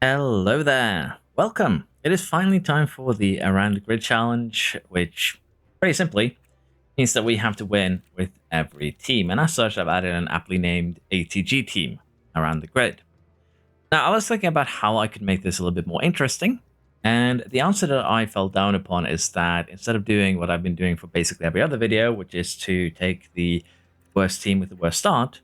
Hello there. Welcome. It is finally time for the Around the Grid challenge, which, very simply, means that we have to win with every team. And as such, I've added an aptly named ATG team around the grid. Now, I was thinking about how I could make this a little bit more interesting. And the answer that I fell down upon is that instead of doing what I've been doing for basically every other video, which is to take the worst team with the worst start,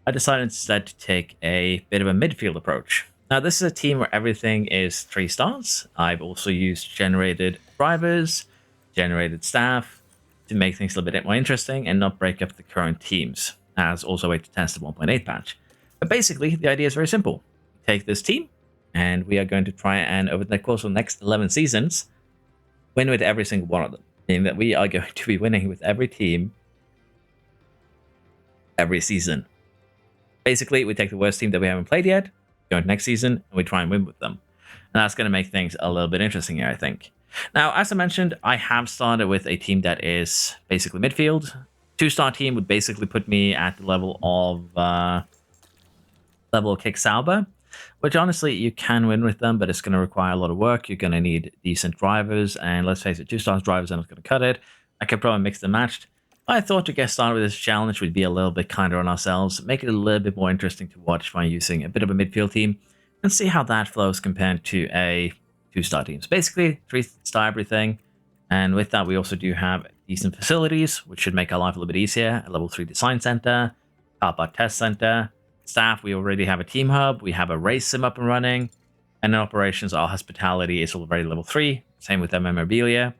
I decided instead to take a bit of a midfield approach. Now, this is a team where everything is 3 stars. I've also used generated drivers, generated staff to make things a little bit more interesting and not break up the current teams, as also a way to test the 1.8 patch. But basically, the idea is very simple. Take this team, and we are going to try and, over the course of the next 11 seasons, win with every single one of them. Meaning that we are going to be winning with every team every season. Basically, we take the worst team that we haven't played yet, go into next season, and we try and win with them. And that's going to make things a little bit interesting here, I think. Now, as I mentioned, I have started with a team that is basically midfield. 2-star team would basically put me at the level of Kick Sauber, which honestly, you can win with them, but it's going to require a lot of work. You're going to need decent drivers, and let's face it, 2-star drivers are not going to cut it. I could probably mix and match. I thought to get started with this challenge would be a little bit kinder on ourselves, make it a little bit more interesting to watch by using a bit of a midfield team, and see how that flows compared to a 2-star team. So basically, 3-star everything, and with that we also do have decent facilities, which should make our life a little bit easier. A level 3 design center, car part test center, staff, we already have a team hub, we have a race sim up and running, and in operations, our hospitality is already level 3, same with their memorabilia.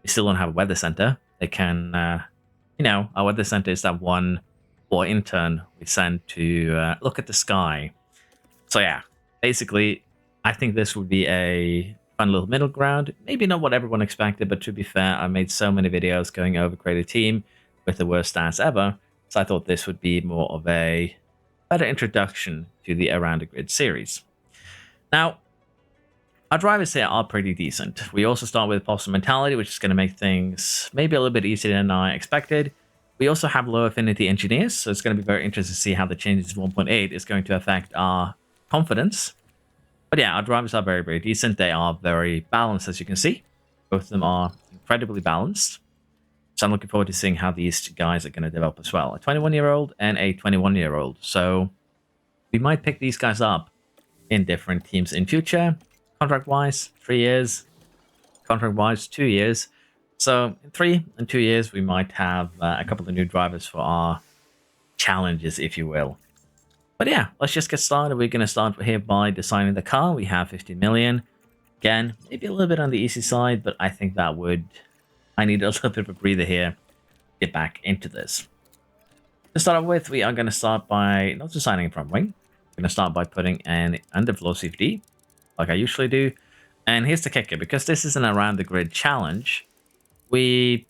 We still don't have a weather center. They can... our weather center is that one or intern we send to look at the sky. So yeah, basically, I think this would be a fun little middle ground. Maybe not what everyone expected, but to be fair, I made so many videos going over create a team with the worst stats ever, so I thought this would be more of a better introduction to the Around the Grid series. Now, our drivers here are pretty decent. We also start with Pulsar Mentality, which is going to make things maybe a little bit easier than I expected. We also have low affinity engineers, so it's going to be very interesting to see how the changes to 1.8 is going to affect our confidence. But yeah, our drivers are very, very decent. They are very balanced, as you can see. Both of them are incredibly balanced. So I'm looking forward to seeing how these guys are going to develop as well. A 21-year-old and a 21-year-old. So we might pick these guys up in different teams in future. Contract-wise, 3 years. Contract-wise, 2 years. So in 3 and 2 years, we might have a couple of new drivers for our challenges, if you will. But yeah, let's just get started. We're going to start here by designing the car. We have 15 million. Again, maybe a little bit on the easy side, but I think that would... I need a little bit of a breather here to get back into this. To start off with, we are going to start by not designing a front wing. We're going to start by putting an underfloor CFD, like I usually do. And here's the kicker, because this is an Around the Grid challenge, we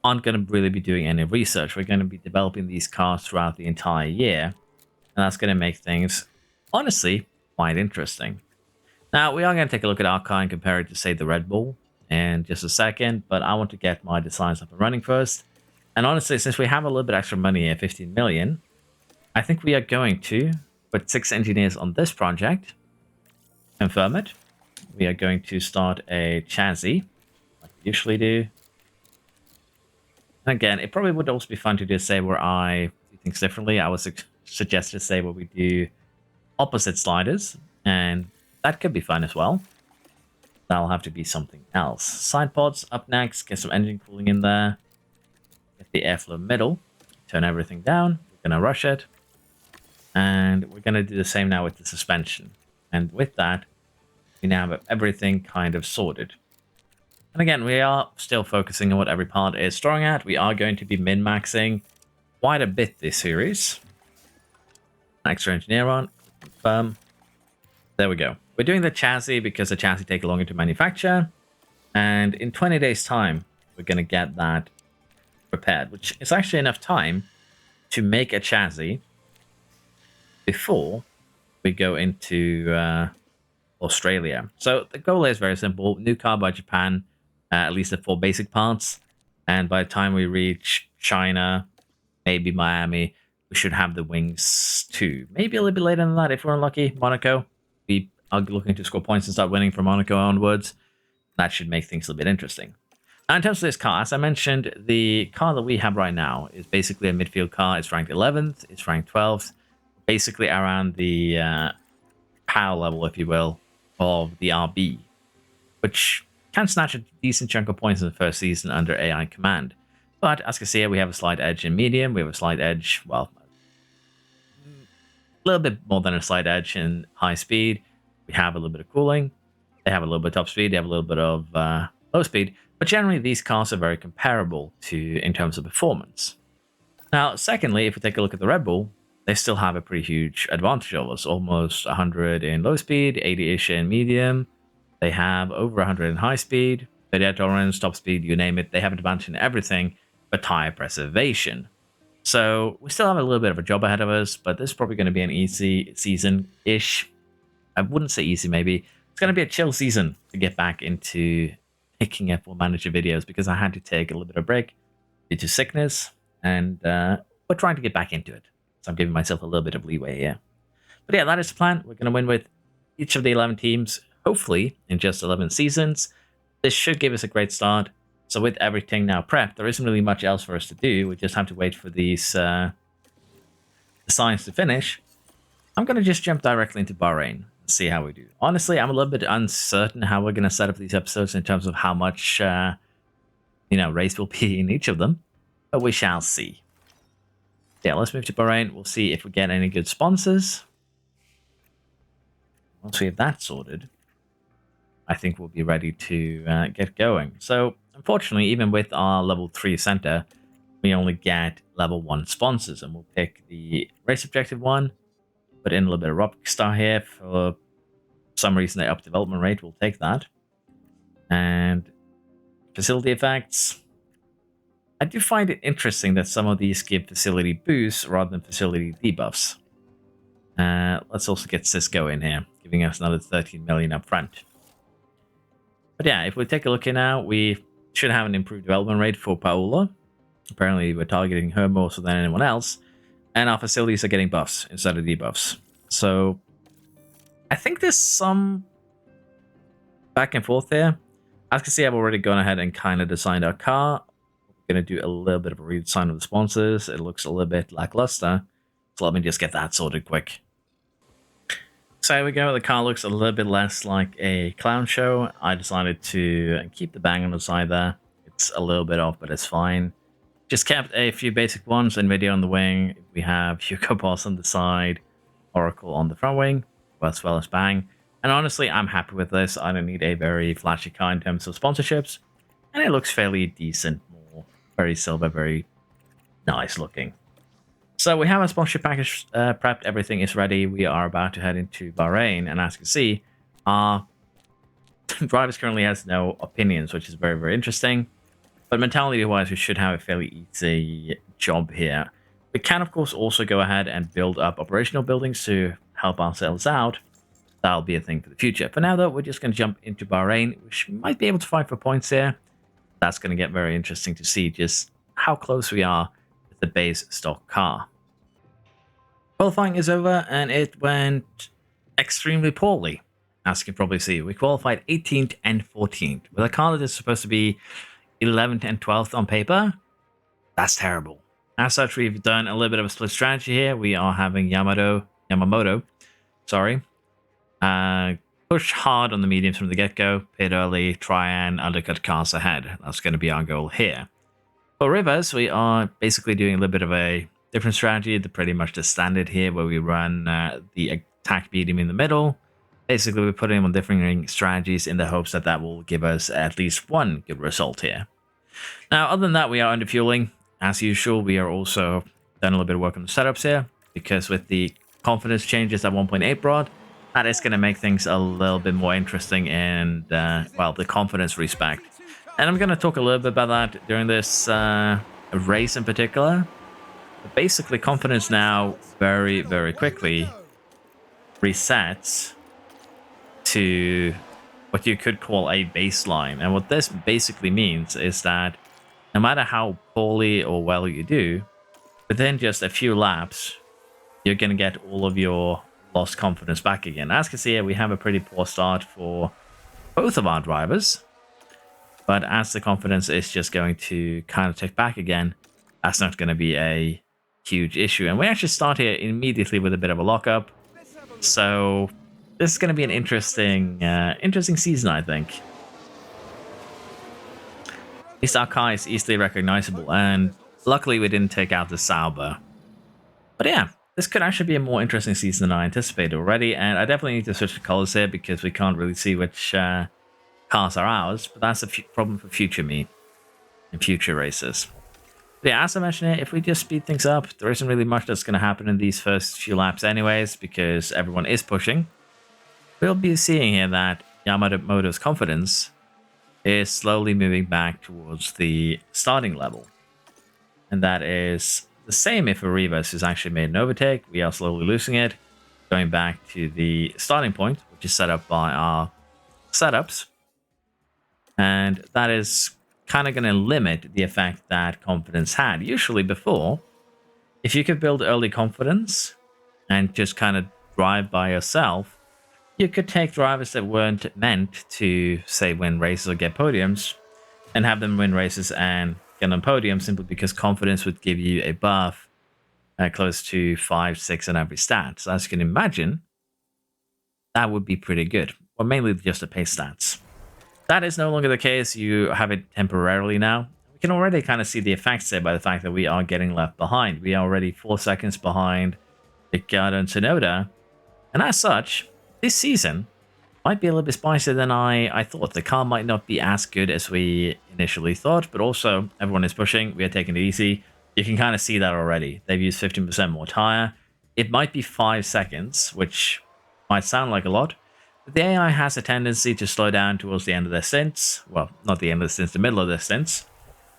aren't going to really be doing any research. We're going to be developing these cars throughout the entire year, and that's going to make things, honestly, quite interesting. Now, we are going to take a look at our car and compare it to, say, the Red Bull in just a second, but I want to get my designs up and running first. And honestly, since we have a little bit extra money here, 15 million, I think we are going to put 6 engineers on this project, confirm it. We are going to start a chassis, like we usually do. And again, it probably would also be fun to just say where I do things differently. I would suggest to say where we do opposite sliders, and that could be fun as well. That'll have to be something else. Side pods up next, get some engine cooling in there. Get the airflow middle, turn everything down. We're going to rush it. And we're going to do the same now with the suspension. And with that, we now have everything kind of sorted. And again, we are still focusing on what every part is strong at. We are going to be min-maxing quite a bit this series. Extra engineer on, confirm. There we go. We're doing the chassis because the chassis take longer to manufacture. And in 20 days' time, we're going to get that prepared, which is actually enough time to make a chassis before we go into Australia. So the goal is very simple. New car by Japan, at least the 4 basic parts. And by the time we reach China, maybe Miami, we should have the wings too. Maybe a little bit later than that if we're unlucky. Monaco, be are looking to score points and start winning from Monaco onwards. That should make things a little bit interesting. Now, in terms of this car, as I mentioned, the car that we have right now is basically a midfield car. It's ranked 11th, it's ranked 12th, basically around the power level, if you will, of the RB, which can snatch a decent chunk of points in the first season under AI command. But as you can see here, we have a slight edge in medium, we have a slight edge, well, a little bit more than a slight edge in high speed. We have a little bit of cooling, they have a little bit of top speed, they have a little bit of low speed, but generally these cars are very comparable to in terms of performance. Now, secondly, if we take a look at the Red Bull, they still have a pretty huge advantage over us, almost 100 in low speed, 80-ish in medium. They have over 100 in high speed, 38 tolerance, top speed, you name it. They have an advantage in everything but tire preservation. So we still have a little bit of a job ahead of us, but this is probably going to be an easy season-ish. I wouldn't say easy, maybe. It's going to be a chill season to get back into picking up F1 Manager videos because I had to take a little bit of a break due to sickness, and we're trying to get back into it. So I'm giving myself a little bit of leeway here. But yeah, that is the plan. We're going to win with each of the 11 teams, hopefully, in just 11 seasons. This should give us a great start. So with everything now prepped, there isn't really much else for us to do. We just have to wait for these designs to finish. I'm going to just jump directly into Bahrain and see how we do. Honestly, I'm a little bit uncertain how we're going to set up these episodes in terms of how much, race will be in each of them. But we shall see. Yeah, let's move to Bahrain. We'll see if we get any good sponsors. Once we have that sorted, I think we'll be ready to get going. So, unfortunately, even with our level 3 center, we only get level 1 sponsors. And we'll pick the race objective one, put in a little bit of Rockstar here. For some reason, they up development rate. We'll take that. And facility effects. I do find it interesting that some of these give facility boosts rather than facility debuffs. Let's also get Cisco in here, giving us another 13 million up front. But yeah, if we take a look here now, we should have an improved development rate for Paola. Apparently, we're targeting her more so than anyone else. And our facilities are getting buffs instead of debuffs. So, I think there's some back and forth there. As you can see, I've already gone ahead and kind of designed our car. We're going to do a little bit of a redesign of the sponsors. It looks a little bit lackluster. So let me just get that sorted quick. So here we go. The car looks a little bit less like a clown show. I decided to keep the bang on the side there. It's a little bit off, but it's fine. Just kept a few basic ones. NVIDIA on the wing. We have Hugo Boss on the side. Oracle on the front wing. As well as Bang. And honestly, I'm happy with this. I don't need a very flashy car in terms of sponsorships. And it looks fairly decent. More very silver, very nice looking. So we have a sponsorship package prepped. Everything is ready. We are about to head into Bahrain. And as you can see, our drivers currently has no opinions, which is very, very interesting. But mentality-wise, we should have a fairly easy job here. We can, of course, also go ahead and build up operational buildings to help ourselves out. That'll be a thing for the future. For now, though, we're just going to jump into Bahrain, which might be able to fight for points here. That's going to get very interesting to see just how close we are with the base stock car. Qualifying is over, and it went extremely poorly. As you can probably see, we qualified 18th and 14th. With a car that is supposed to be 11th and 12th on paper, that's terrible. As such, we've done a little bit of a split strategy here. We are having Yamamoto, push hard on the mediums from the get-go, pit early, try and undercut cars ahead. That's going to be our goal here. For Rivers, we are basically doing a little bit of a different strategy, pretty much the standard here, where we run the attack medium in the middle. Basically, we're putting on different strategies in the hopes that that will give us at least one good result here. Now, other than that, we are underfueling. As usual, we are also done a little bit of work on the setups here, because with the confidence changes that 1.8 brought, that is going to make things a little bit more interesting and, well, the confidence respect. And I'm going to talk a little bit about that during this race in particular. But basically, confidence now very, very quickly resets to what you could call a baseline. And what this basically means is that no matter how poorly or well you do, within just a few laps, you're going to get all of your lost confidence back again. As you can see here, we have a pretty poor start for both of our drivers. But as the confidence is just going to kind of tick back again, that's not going to be a huge issue. And we actually start here immediately with a bit of a lockup. So this is going to be an interesting season, I think. At least our car is easily recognizable, and luckily we didn't take out the Sauber. But yeah, this could actually be a more interesting season than I anticipated already, and I definitely need to switch the colors here because we can't really see which cars are ours, but that's a problem for future me in future races. But yeah, as I mentioned here, if we just speed things up, there isn't really much that's going to happen in these first few laps anyways, because everyone is pushing. We'll be seeing here that Yamamoto's confidence is slowly moving back towards the starting level. And that is the same if Arribas has actually made an overtake. We are slowly losing it, going back to the starting point, which is set up by our setups. And that is kind of going to limit the effect that confidence had. Usually before, if you could build early confidence and just kind of drive by yourself, you could take drivers that weren't meant to, say, win races or get podiums, and have them win races and get on podiums simply because confidence would give you a buff close to 5, 6 on every stat. So as you can imagine, that would be pretty good. Or mainly just the pace stats. That is no longer the case. You have it temporarily now. We can already kind of see the effects there by the fact that we are getting left behind. We are already 4 seconds behind Ricciardo and Tsunoda. And as such, this season might be a little bit spicier than I thought. The car might not be as good as we initially thought, but also everyone is pushing. We are taking it easy. You can kind of see that already. They've used 15% more tire. It might be 5 seconds, which might sound like a lot. But the AI has a tendency to slow down towards the end of their stints. Well, not the end of the stints, the middle of their stints.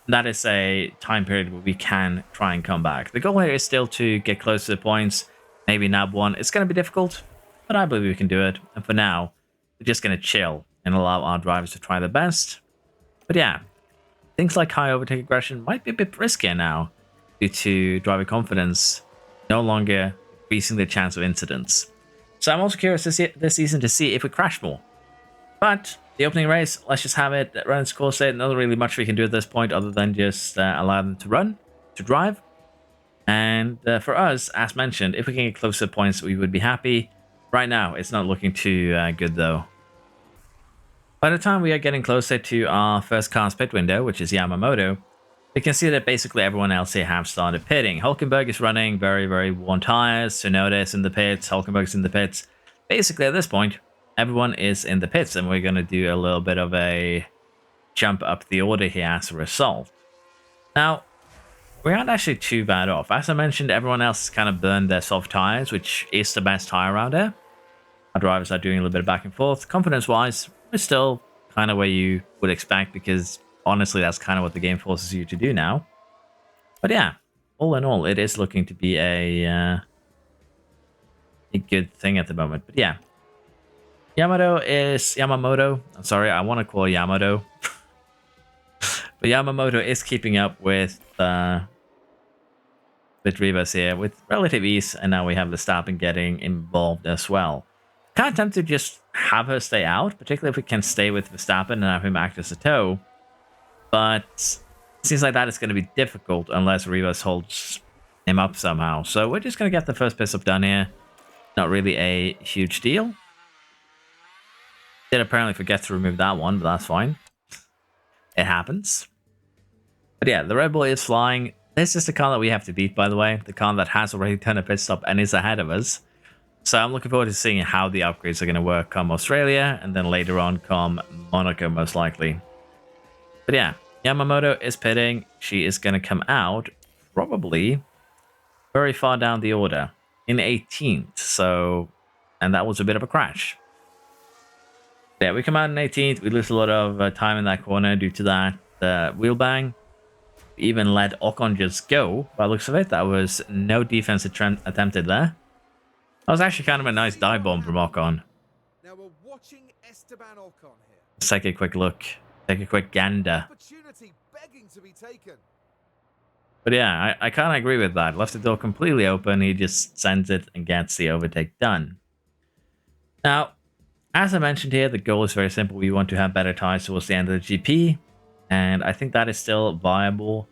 And that is a time period where we can try and come back. The goal here is still to get close to the points, maybe nab one. It's going to be difficult, but I believe we can do it. And for now, we're just going to chill and allow our drivers to try their best. But yeah, things like high overtake aggression might be a bit riskier now due to driver confidence no longer increasing the chance of incidents. So I'm also curious this season to see if we crash more. But the opening race, let's just have it run its course. Not really much we can do at this point other than just allow them to drive. And for us, as mentioned, if we can get closer points, we would be happy. Right now, it's not looking too good though. By the time we are getting closer to our first car's pit window, which is Yamamoto, we can see that basically everyone else here have started pitting. Hulkenberg is running very, very worn tires. Tsunoda is in the pits. Hulkenberg's in the pits. Basically, at this point, everyone is in the pits, and we're going to do a little bit of a jump up the order here as a result. Now, we aren't actually too bad off. As I mentioned, everyone else has kind of burned their soft tires, which is the best tire around here. Our drivers are doing a little bit of back and forth. Confidence-wise, we're still kind of where you would expect because honestly, that's kind of what the game forces you to do now. But yeah, all in all, it is looking to be a good thing at the moment. But yeah, Yamamoto. I'm sorry, I want to call Yamato. But Yamamoto is keeping up with Rivas here with relative ease, and now we have Verstappen getting involved as well. Kind of tempted to just have her stay out, particularly if we can stay with Verstappen and have him act as a tow. But it seems like that is going to be difficult unless Rivas holds him up somehow. So we're just going to get the first pit stop done here. Not really a huge deal. Did apparently forget to remove that one, but that's fine. It happens. But yeah, the Red Bull is flying. This is the car that we have to beat, by the way. The car that has already done a pit stop and is ahead of us. So I'm looking forward to seeing how the upgrades are going to work come Australia, and then later on come Monaco, most likely. But yeah, Yamamoto is pitting. She is going to come out probably very far down the order in 18th. So, and that was a bit of a crash. Yeah, we come out in 18th. We lose a lot of time in that corner due to that wheel bang. We even let Ocon just go. By the looks of it, that was no defense attempted there. That was actually kind of a nice dive bomb from Ocon. Now we're watching Esteban Ocon here. Let's take a quick look. Take a quick gander. Opportunity begging to be taken. But yeah, I kind of agree with that. Left the door completely open. He just sends it and gets the overtake done. Now, as I mentioned here, the goal is very simple. We want to have better tires towards the end of the GP, and I think that is still viable.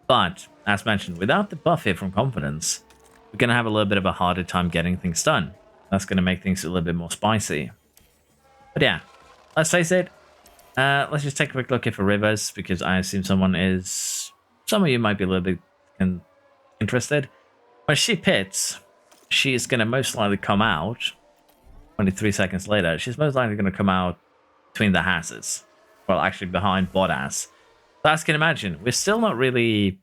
But, as mentioned, without the buff here from confidence, we're going to have a little bit of a harder time getting things done. That's going to make things a little bit more spicy. But yeah, let's face it. Let's just take a quick look here for Rivers, because I assume some of you might be a little bit interested. When she pits, she is going to most likely come out 23 seconds later. She's most likely going to come out between the Hasses. Well, actually behind Bottas. So as you can imagine, we're still not really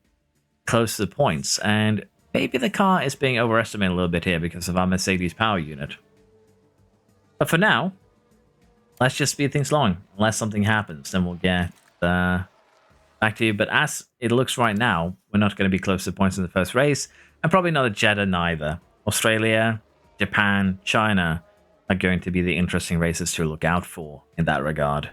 close to the points, and maybe the car is being overestimated a little bit here because of our Mercedes power unit. But for now, let's just speed things along. Unless something happens, then we'll get back to you. But as it looks right now, we're not going to be close to the points in the first race, and probably not at Jeddah neither. Australia, Japan, China are going to be the interesting races to look out for in that regard.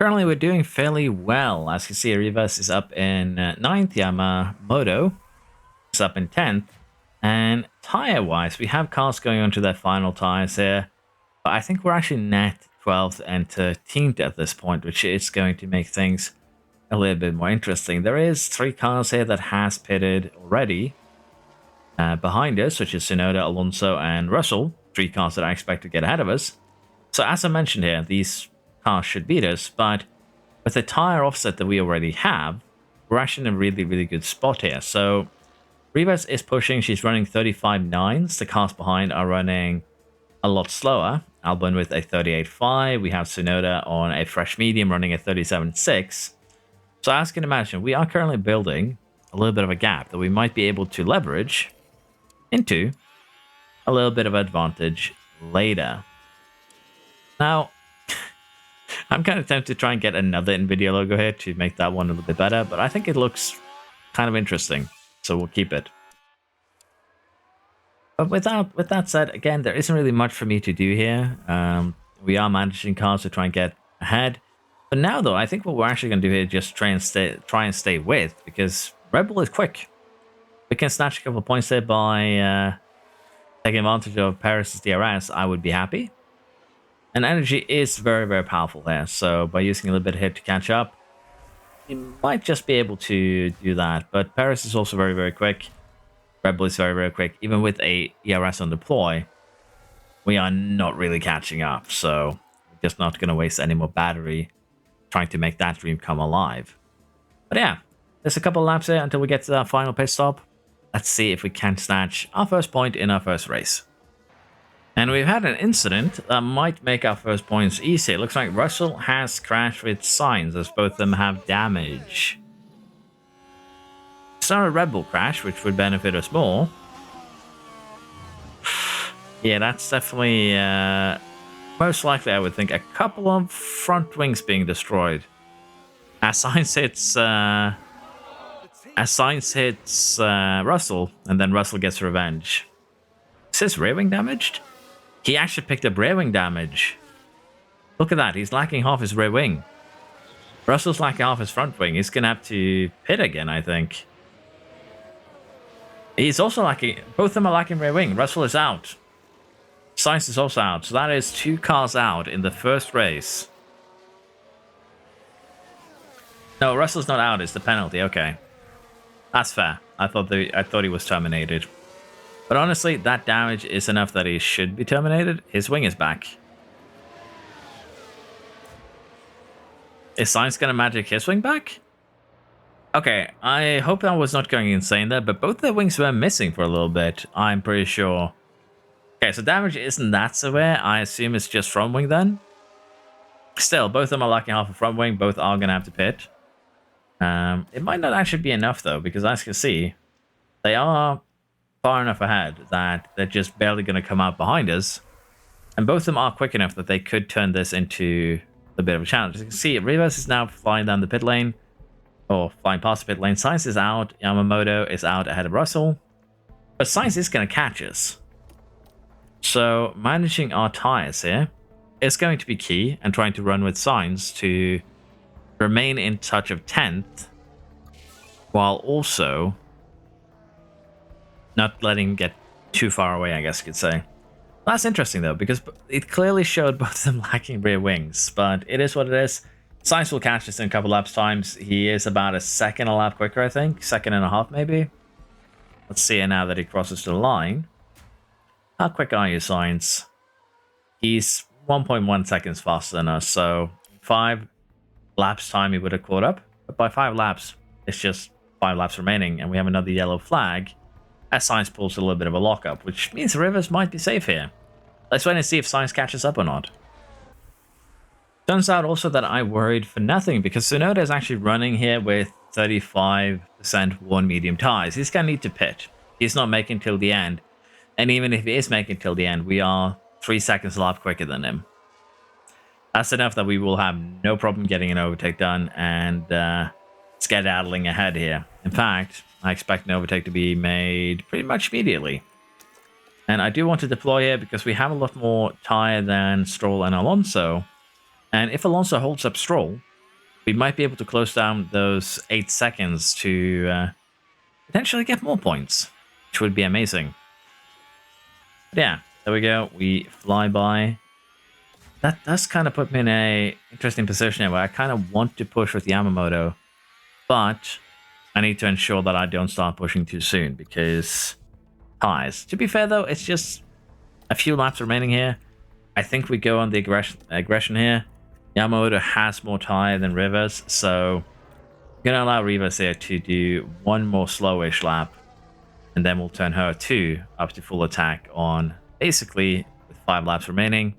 Currently, we're doing fairly well. As you see, Rivas is up in 9th, Yamamoto is up in 10th. And tire-wise, we have cars going on to their final tires here. But I think we're actually net 12th and 13th at this point, which is going to make things a little bit more interesting. There is 3 cars here that has pitted already behind us, which is Tsunoda, Alonso, and Russell. 3 cars that I expect to get ahead of us. So as I mentioned here, these cars should beat us, but with the tire offset that we already have, we're actually in a really, really good spot here. So Rivas is pushing. She's running 35.9s. The cars behind are running a lot slower. Albon with a 38.5. We have Tsunoda on a fresh medium running a 37.6. So as you can imagine, we are currently building a little bit of a gap that we might be able to leverage into a little bit of advantage later. Now, I'm kind of tempted to try and get another NVIDIA logo here to make that one a little bit better, but I think it looks kind of interesting, so we'll keep it. But with that said, again, there isn't really much for me to do here. We are managing cars to try and get ahead. But now, though, I think what we're actually going to do here is just try and stay with, because Red Bull is quick. We can snatch a couple of points there by taking advantage of Paris' DRS. I would be happy. And energy is very, very powerful there. So by using a little bit of hit to catch up, you might just be able to do that. But Paris is also very, very quick. Red Bull is very, very quick. Even with a ERS on deploy, we are not really catching up. So we're just not going to waste any more battery trying to make that dream come alive. But yeah, there's a couple of laps here until we get to that final pit stop. Let's see if we can snatch our first point in our first race. And we've had an incident that might make our first points easy. It looks like Russell has crashed with Sainz, as both of them have damage. It's not a Red Bull crash, which would benefit us more. Yeah, that's definitely most likely, I would think, a couple of front wings being destroyed. As Sainz hits Russell, and then Russell gets revenge. Is his rear wing damaged? He actually picked up rear wing damage. Look at that. He's lacking half his rear wing. Russell's lacking half his front wing. He's going to have to pit again, I think. He's also lacking... Both of them are lacking rear wing. Russell is out. Sainz is also out. So that is 2 cars out in the first race. No, Russell's not out. It's the penalty. Okay. That's fair. I thought he was terminated. But honestly, that damage is enough that he should be terminated. His wing is back. Is Sainz going to magic his wing back? Okay, I hope that was not going insane there, but both their wings were missing for a little bit, I'm pretty sure. Okay, so damage isn't that severe. I assume it's just front wing then. Still, both of them are lacking half a front wing. Both are going to have to pit. It might not actually be enough, though, because as you can see, they are far enough ahead that they're just barely going to come out behind us. And both of them are quick enough that they could turn this into a bit of a challenge. As you can see, Rivas is now flying down the pit lane, or flying past the pit lane. Sainz is out. Yamamoto is out ahead of Russell. But Sainz is going to catch us. So managing our tires here is going to be key, and trying to run with Sainz to remain in touch of 10th, while also not letting him get too far away, I guess you could say. That's interesting though, because it clearly showed both of them lacking rear wings, but it is what it is. Science will catch this in a couple laps times. He is about a second a lap quicker, I think. Second and a half, maybe. Let's see it now that he crosses the line. How quick are you, Science? He's 1.1 seconds faster than us, so 5 laps time he would have caught up. But by 5 laps, it's just 5 laps remaining, and we have another yellow flag as Science pulls a little bit of a lockup, which means Rivers might be safe here. Let's wait and see if Science catches up or not. Turns out also that I worried for nothing, because Tsunoda is actually running here with 35% one medium tires. He's going to need to pit. He's not making till the end. And even if he is making till the end, we are 3 seconds a lap quicker than him. That's enough that we will have no problem getting an overtake done and skedaddling ahead here. In fact, I expect an overtake to be made pretty much immediately. And I do want to deploy here because we have a lot more tire than Stroll and Alonso. And if Alonso holds up Stroll, we might be able to close down those 8 seconds to potentially get more points, which would be amazing. But yeah, there we go. We fly by. That does kind of put me in a interesting position here where I kind of want to push with Yamamoto, but I need to ensure that I don't start pushing too soon because tires. To be fair though, it's just a few laps remaining here. I think we go on the aggression here. Yamamoto has more tire than Rivers, so I'm going to allow Rivers here to do one more slowish lap, and then we'll turn her 2 up to full attack on basically with 5 laps remaining.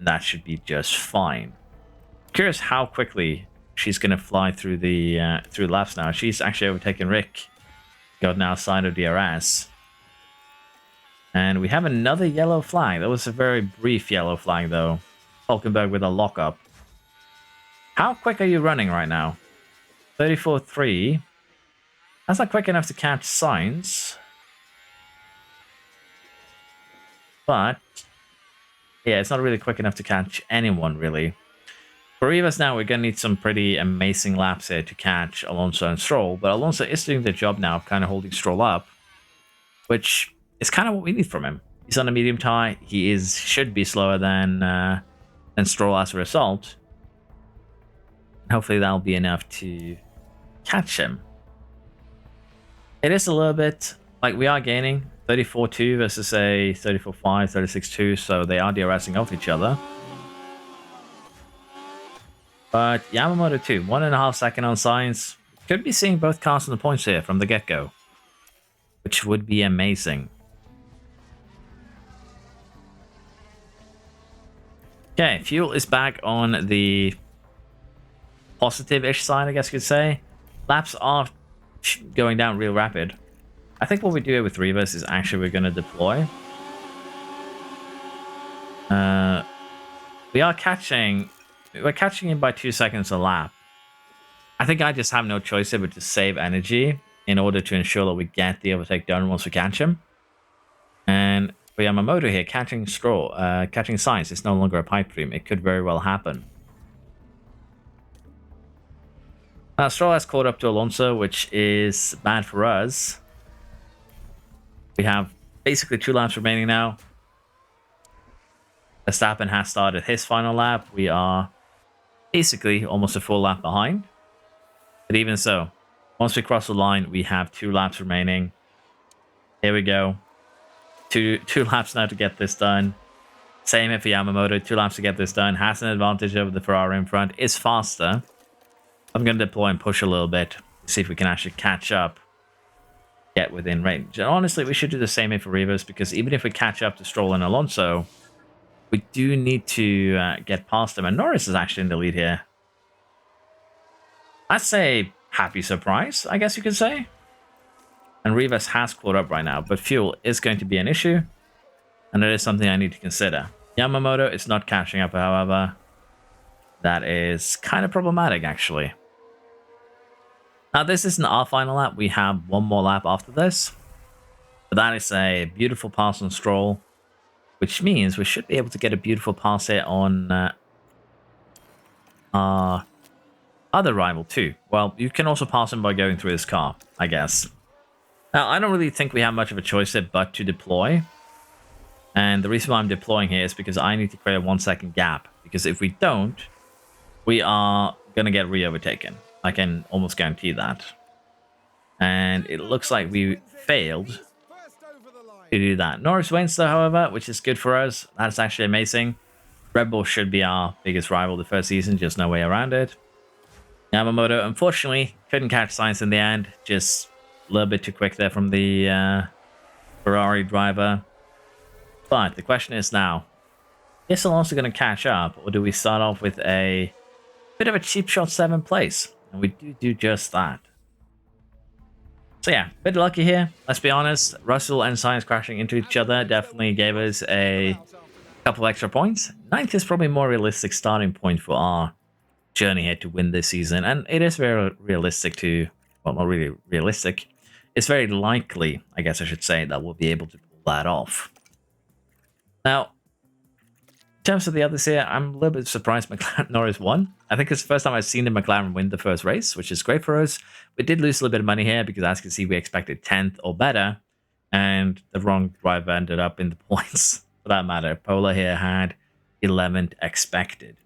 That should be just fine. Curious how quickly she's going to fly through the through laps now. She's actually overtaken Rick. Got now side of DRS. And we have another yellow flag. That was a very brief yellow flag though. Hulkenberg with a lockup. How quick are you running right now? 34.3. That's not quick enough to catch Sainz. But yeah, it's not really quick enough to catch anyone, really. For Rivas now, we're going to need some pretty amazing laps here to catch Alonso and Stroll. But Alonso is doing the job now of kind of holding Stroll up, which is kind of what we need from him. He's on a medium tire. He should be slower than Stroll as a result. Hopefully that'll be enough to catch him. It is a little bit like we are gaining 34.2 versus a 34.5, 36.2, so they are DRSing off each other. But Yamamoto too, 1.5 second on Sainz. Could be seeing both cars on the points here from the get-go, which would be amazing. Okay, fuel is back on the positive-ish side, I guess you could say. Laps are going down real rapid. I think what we do here with Rivas is actually we're going to deploy. We're catching him by 2 seconds a lap. I think I just have no choice here but to save energy in order to ensure that we get the overtake done once we catch him. And for Yamamoto here, catching Sainz is no longer a pipe dream. It could very well happen. Now, Stroll has caught up to Alonso, which is bad for us. We have basically 2 laps remaining now. Verstappen has started his final lap. We are basically almost a full lap behind. But even so, once we cross the line, we have 2 laps remaining. Here we go. Two laps now to get this done. Same here for Yamamoto. 2 laps to get this done. Has an advantage over the Ferrari in front. Is faster. I'm going to deploy and push a little bit. See if we can actually catch up. Get within range. And honestly, we should do the same here for Rivas, because even if we catch up to Stroll and Alonso, we do need to get past them. And Norris is actually in the lead here. That's a happy surprise, I guess you could say. And Rivas has caught up right now, but fuel is going to be an issue. And it is something I need to consider. Yamamoto is not catching up, however. That is kind of problematic, actually. Now, this isn't our final lap. We have 1 more lap after this. But that is a beautiful pass on Stroll, which means we should be able to get a beautiful pass here on our other rival too. Well, you can also pass him by going through his car, I guess. Now, I don't really think we have much of a choice here but to deploy. And the reason why I'm deploying here is because I need to create a 1 second gap. Because if we don't, we are going to get re-overtaken. I can almost guarantee that. And it looks like we failed to do that. Norris wins though, however, which is good for us. That's actually amazing. Red Bull should be our biggest rival the first season, just no way around it. Yamamoto, unfortunately, couldn't catch Sainz in the end. Just a little bit too quick there from the Ferrari driver. But the question is now, is Alonso going to catch up, or do we start off with a bit of a cheap shot 7th place? And we do just that. So yeah, bit lucky here. Let's be honest. Russell and Sainz crashing into each other definitely gave us a couple extra points. 9th is probably a more realistic starting point for our journey here to win this season, and it is very realistic to, well, not really realistic. It's very likely, I guess I should say, that we'll be able to pull that off. Now, in terms of the others here, I'm a little bit surprised McLaren Norris won. I think it's the first time I've seen the McLaren win the first race, which is great for us. We did lose a little bit of money here because, as you can see, we expected 10th or better, and the wrong driver ended up in the points for that matter. Polar here had 11th expected.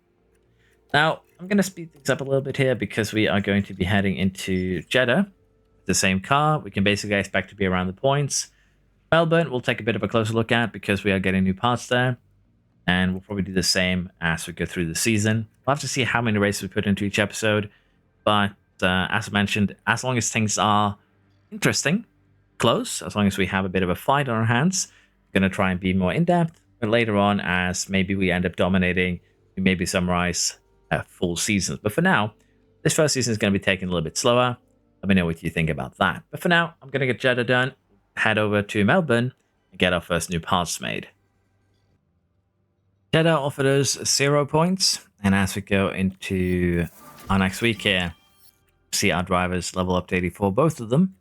Now, I'm going to speed things up a little bit here because we are going to be heading into Jeddah. The same car. We can basically expect to be around the points. Melbourne we'll take a bit of a closer look at because we are getting new parts there. And we'll probably do the same as we go through the season. We'll have to see how many races we put into each episode. But as I mentioned, as long as things are interesting, close, as long as we have a bit of a fight on our hands, we're going to try and be more in-depth. But later on, as maybe we end up dominating, we maybe summarize full seasons. But for now, this first season is going to be taking a little bit slower. Let me know what you think about that. But for now, I'm going to get Jeddah done, head over to Melbourne, and get our first new parts made. Jeddah offered us 0 points, and as we go into our next week here, see our drivers level up to 84, both of them.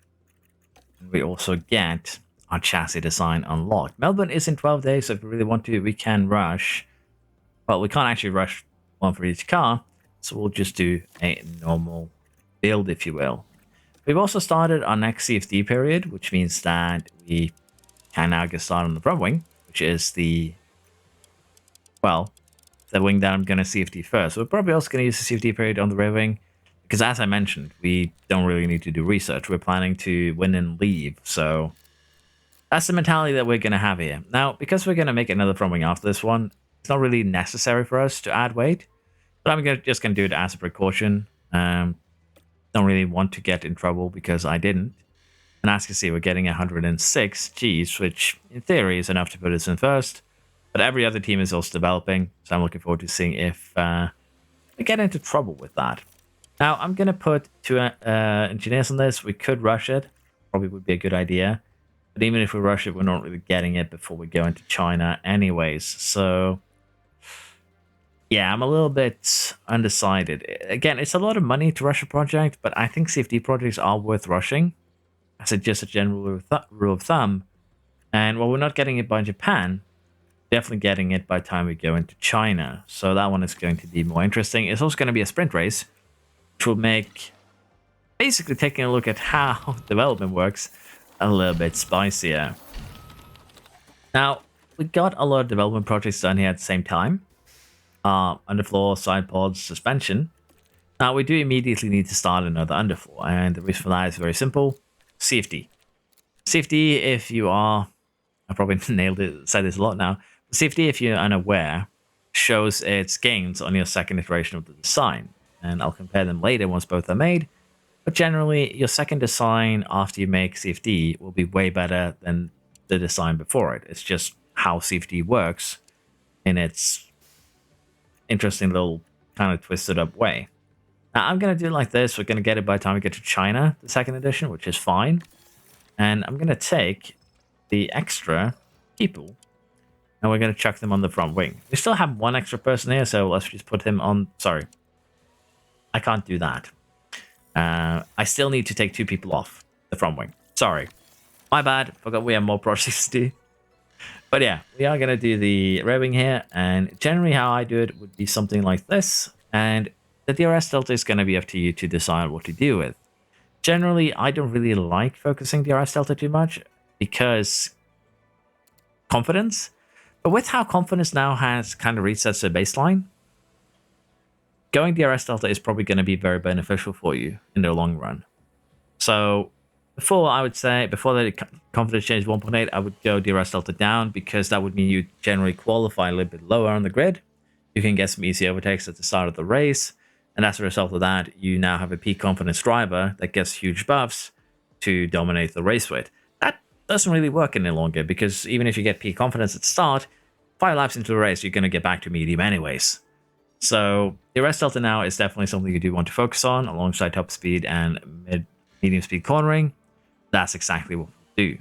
And we also get our chassis design unlocked. Melbourne is in 12 days, so if we really want to, we can rush. Well, we can't actually rush one for each car, so we'll just do a normal build, if you will. We've also started our next CFD period, which means that we can now get started on the front wing, which is the wing that I'm going to CFD first. We're probably also going to use the CFD period on the rear wing, because as I mentioned, we don't really need to do research. We're planning to win and leave, so that's the mentality that we're going to have here. Now, because we're going to make another front wing after this one, it's not really necessary for us to add weight, but I'm just going to do it as a precaution. Don't really want to get in trouble because I didn't. And as you can see, we're getting 106 Gs, which in theory is enough to put us in first. But every other team is also developing, so I'm looking forward to seeing if we get into trouble with that. Now, I'm going to put 2 engineers on this. We could rush it. Probably would be a good idea. But even if we rush it, we're not really getting it before we go into China anyways. So, yeah, I'm a little bit undecided. Again, it's a lot of money to rush a project, but I think CFD projects are worth rushing. As just a general rule of thumb. And while we're not getting it by Japan, definitely getting it by the time we go into China. So that one is going to be more interesting. It's also going to be a sprint race, which will make basically taking a look at how development works a little bit spicier. Now, we got a lot of development projects done here at the same time. Underfloor, side pods, suspension. Now, we do immediately need to start another underfloor, and the reason for that is very simple. CFD. CFD, if you are, I probably nailed it, said this a lot now. CFD, if you're unaware, shows its gains on your second iteration of the design. And I'll compare them later once both are made. But generally, your second design after you make CFD will be way better than the design before it. It's just how CFD works in its interesting little kind of twisted up way. Now, I'm going to do it like this. We're going to get it by the time we get to China, the second edition, which is fine. And I'm going to take the extra people and we're going to chuck them on the front wing. We still have 1 extra person here, so let's just put him on. Sorry, I can't do that. I still need to take 2 people off the front wing. Sorry. My bad. Forgot we have more projects to do. But yeah, we are going to do the rear wing here. And generally how I do it would be something like this. And the DRS delta is going to be up to you to decide what to do with. Generally, I don't really like focusing DRS delta too much because confidence. But with how confidence now has kind of reset to baseline, going DRS Delta is probably going to be very beneficial for you in the long run. So before, I would say, before the confidence change 1.8, I would go DRS Delta down because that would mean you generally qualify a little bit lower on the grid. You can get some easy overtakes at the start of the race. And as a result of that, you now have a peak confidence driver that gets huge buffs to dominate the race with. That doesn't really work any longer because even if you get peak confidence at the start, 5 laps into the race, you're going to get back to medium anyways. So DRS Delta now is definitely something you do want to focus on alongside top speed and medium speed cornering. That's exactly what we'll do.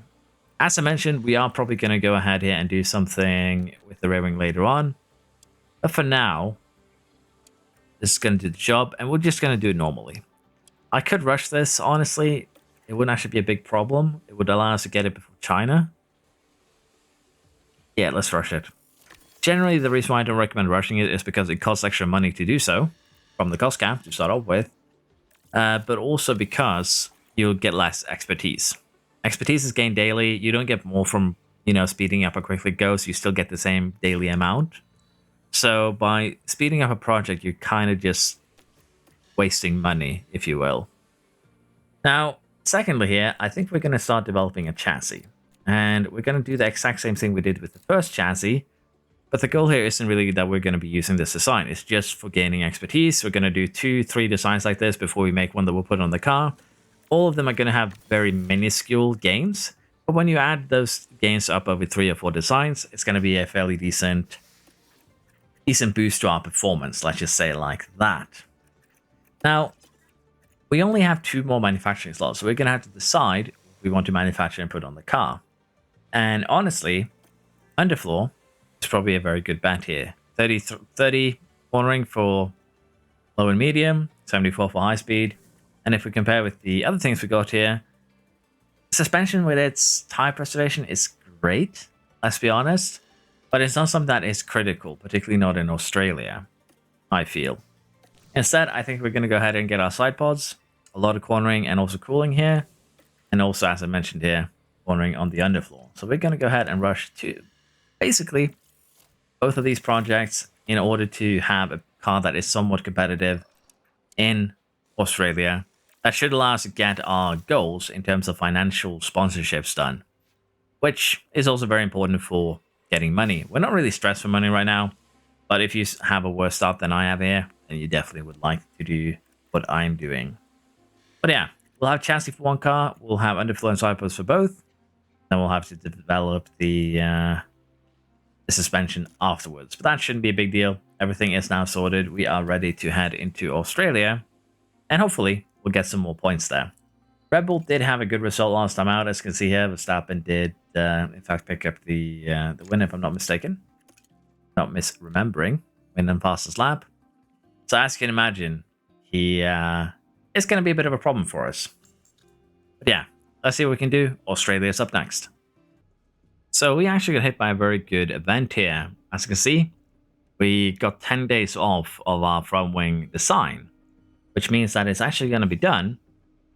As I mentioned, we are probably going to go ahead here and do something with the rear wing later on. But for now, this is going to do the job, and we're just going to do it normally. I could rush this, honestly. It wouldn't actually be a big problem. It would allow us to get it before China. Yeah, let's rush it. Generally, the reason why I don't recommend rushing it is because it costs extra money to do so from the cost cap to start off with, but also because you'll get less expertise. Expertise is gained daily. You don't get more from, speeding up how quickly it goes. You still get the same daily amount. So by speeding up a project, you're kind of just wasting money, if you will. Now, secondly here, I think we're going to start developing a chassis. And we're going to do the exact same thing we did with the first chassis. But the goal here isn't really that we're going to be using this design. It's just for gaining expertise. We're going to do 2-3 designs like this before we make one that we'll put on the car. All of them are going to have very minuscule gains. But when you add those gains up over 3 or 4 designs, it's going to be a fairly decent boost to our performance. Let's just say it like that. Now, we only have 2 more manufacturing slots. So we're going to have to decide what we want to manufacture and put on the car. And honestly, underfloor is probably a very good bet here. 30 cornering for low and medium, 74 for high speed. And if we compare with the other things we got here, suspension with its tire preservation is great, let's be honest. But it's not something that is critical, particularly not in Australia, I feel. Instead, I think we're going to go ahead and get our side pods, a lot of cornering and also cooling here. And also, as I mentioned here, cornering on the underfloor. So we're going to go ahead and rush to basically both of these projects in order to have a car that is somewhat competitive in Australia. That should allow us to get our goals in terms of financial sponsorships done, which is also very important for getting money. We're not really stressed for money right now, but if you have a worse start than I have here, then you definitely would like to do what I'm doing. But yeah, we'll have chassis for one car, we'll have underfloor and side pods for both, then we'll have to develop the suspension afterwards. But that shouldn't be a big deal. Everything is now sorted. We are ready to head into Australia, and hopefully we'll get some more points there. Red Bull did have a good result last time out, as you can see here. Verstappen did, in fact, pick up the win, if I'm not mistaken. Not misremembering. Win and fastest lap. So as you can imagine, it's going to be a bit of a problem for us. But yeah, let's see what we can do. Australia's up next. So we actually got hit by a very good event here. As you can see, we got 10 days off of our front wing design, which means that it's actually going to be done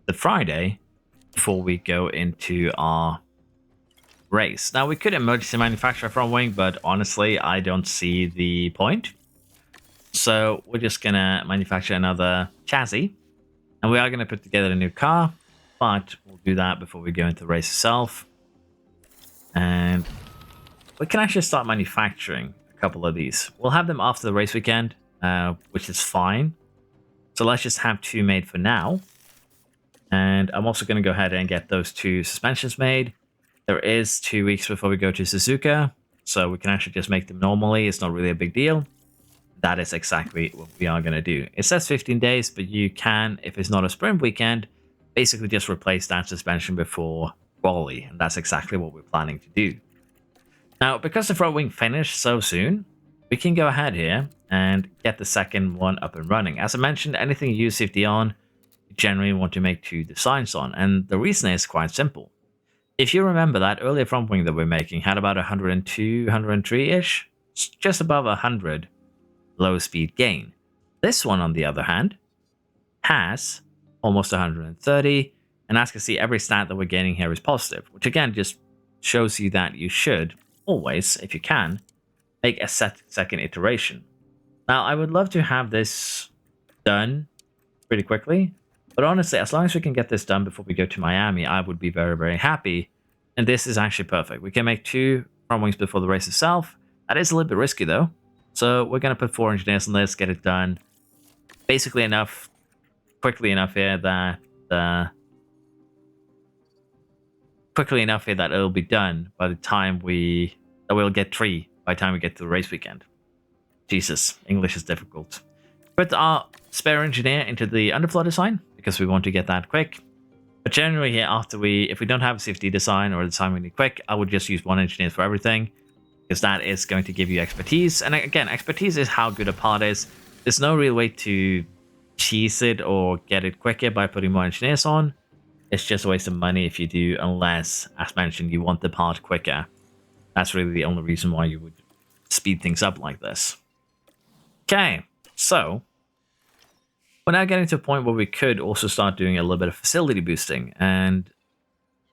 the Friday before we go into our race. Now, we could emergency manufacture a front wing, but honestly, I don't see the point. So we're just going to manufacture another chassis, and we are going to put together a new car, but we'll do that before we go into the race itself. And we can actually start manufacturing a couple of these. We'll have them after the race weekend, which is fine. So let's just have 2 made for now. And I'm also going to go ahead and get those 2 suspensions made. There is 2 weeks before we go to Suzuka, so we can actually just make them normally. It's not really a big deal. That is exactly what we are going to do. It says 15 days, but you can, if it's not a sprint weekend, basically just replace that suspension before quali, and that's exactly what we're planning to do. Now, because the front wing finished so soon, we can go ahead here and get the second one up and running. As I mentioned, anything you use safety on, you generally want to make 2 designs on, and the reason is quite simple. If you remember, that earlier front wing that we're making had about 102, 103-ish, just above 100 low speed gain. This one, on the other hand, has almost 130, and as you can see, every stat that we're gaining here is positive, which again just shows you that you should always, if you can, make a second iteration. Now, I would love to have this done pretty quickly, but honestly, as long as we can get this done before we go to Miami, I would be very, very happy. And this is actually perfect. We can make 2 front wings before the race itself. That is a little bit risky though. So we're going to put 4 engineers on this, get it done. Basically enough, quickly enough here that it'll be done by the time we'll get 3 by the time we get to the race weekend. Jesus, English is difficult. Put our spare engineer into the underfloor design because we want to get that quick. But generally here, if we don't have a CFD design or a design we need quick, I would just use 1 engineer for everything because that is going to give you expertise. And again, expertise is how good a part is. There's no real way to cheese it or get it quicker by putting more engineers on. It's just a waste of money if you do, unless, as mentioned, you want the part quicker. That's really the only reason why you would speed things up like this. Okay, so we're now getting to a point where we could also start doing a little bit of facility boosting. And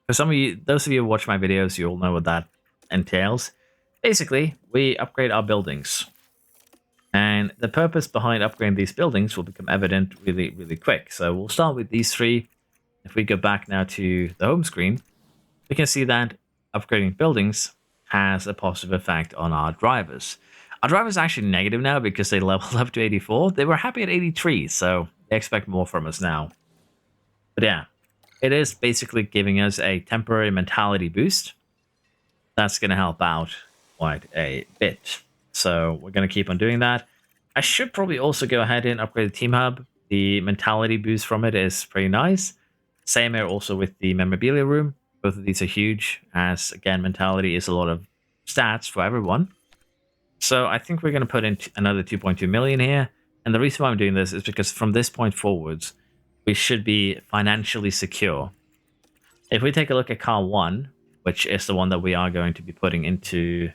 for some of you, those of you who watch my videos, you all know what that entails. Basically, we upgrade our buildings. And the purpose behind upgrading these buildings will become evident really, really quick. So we'll start with these 3. If we go back now to the home screen, we can see that upgrading buildings has a positive effect on our drivers. Our drivers are actually negative now because they leveled up to 84. They were happy at 83, so they expect more from us now. But yeah, it is basically giving us a temporary mentality boost. That's going to help out quite a bit. So we're going to keep on doing that. I should probably also go ahead and upgrade the team hub. The mentality boost from it is pretty nice. Same here also with the memorabilia room. Both of these are huge, as again, mentality is a lot of stats for everyone. So I think we're going to put in another 2.2 million here. And the reason why I'm doing this is because from this point forwards, we should be financially secure. If we take a look at car 1, which is the one that we are going to be putting into,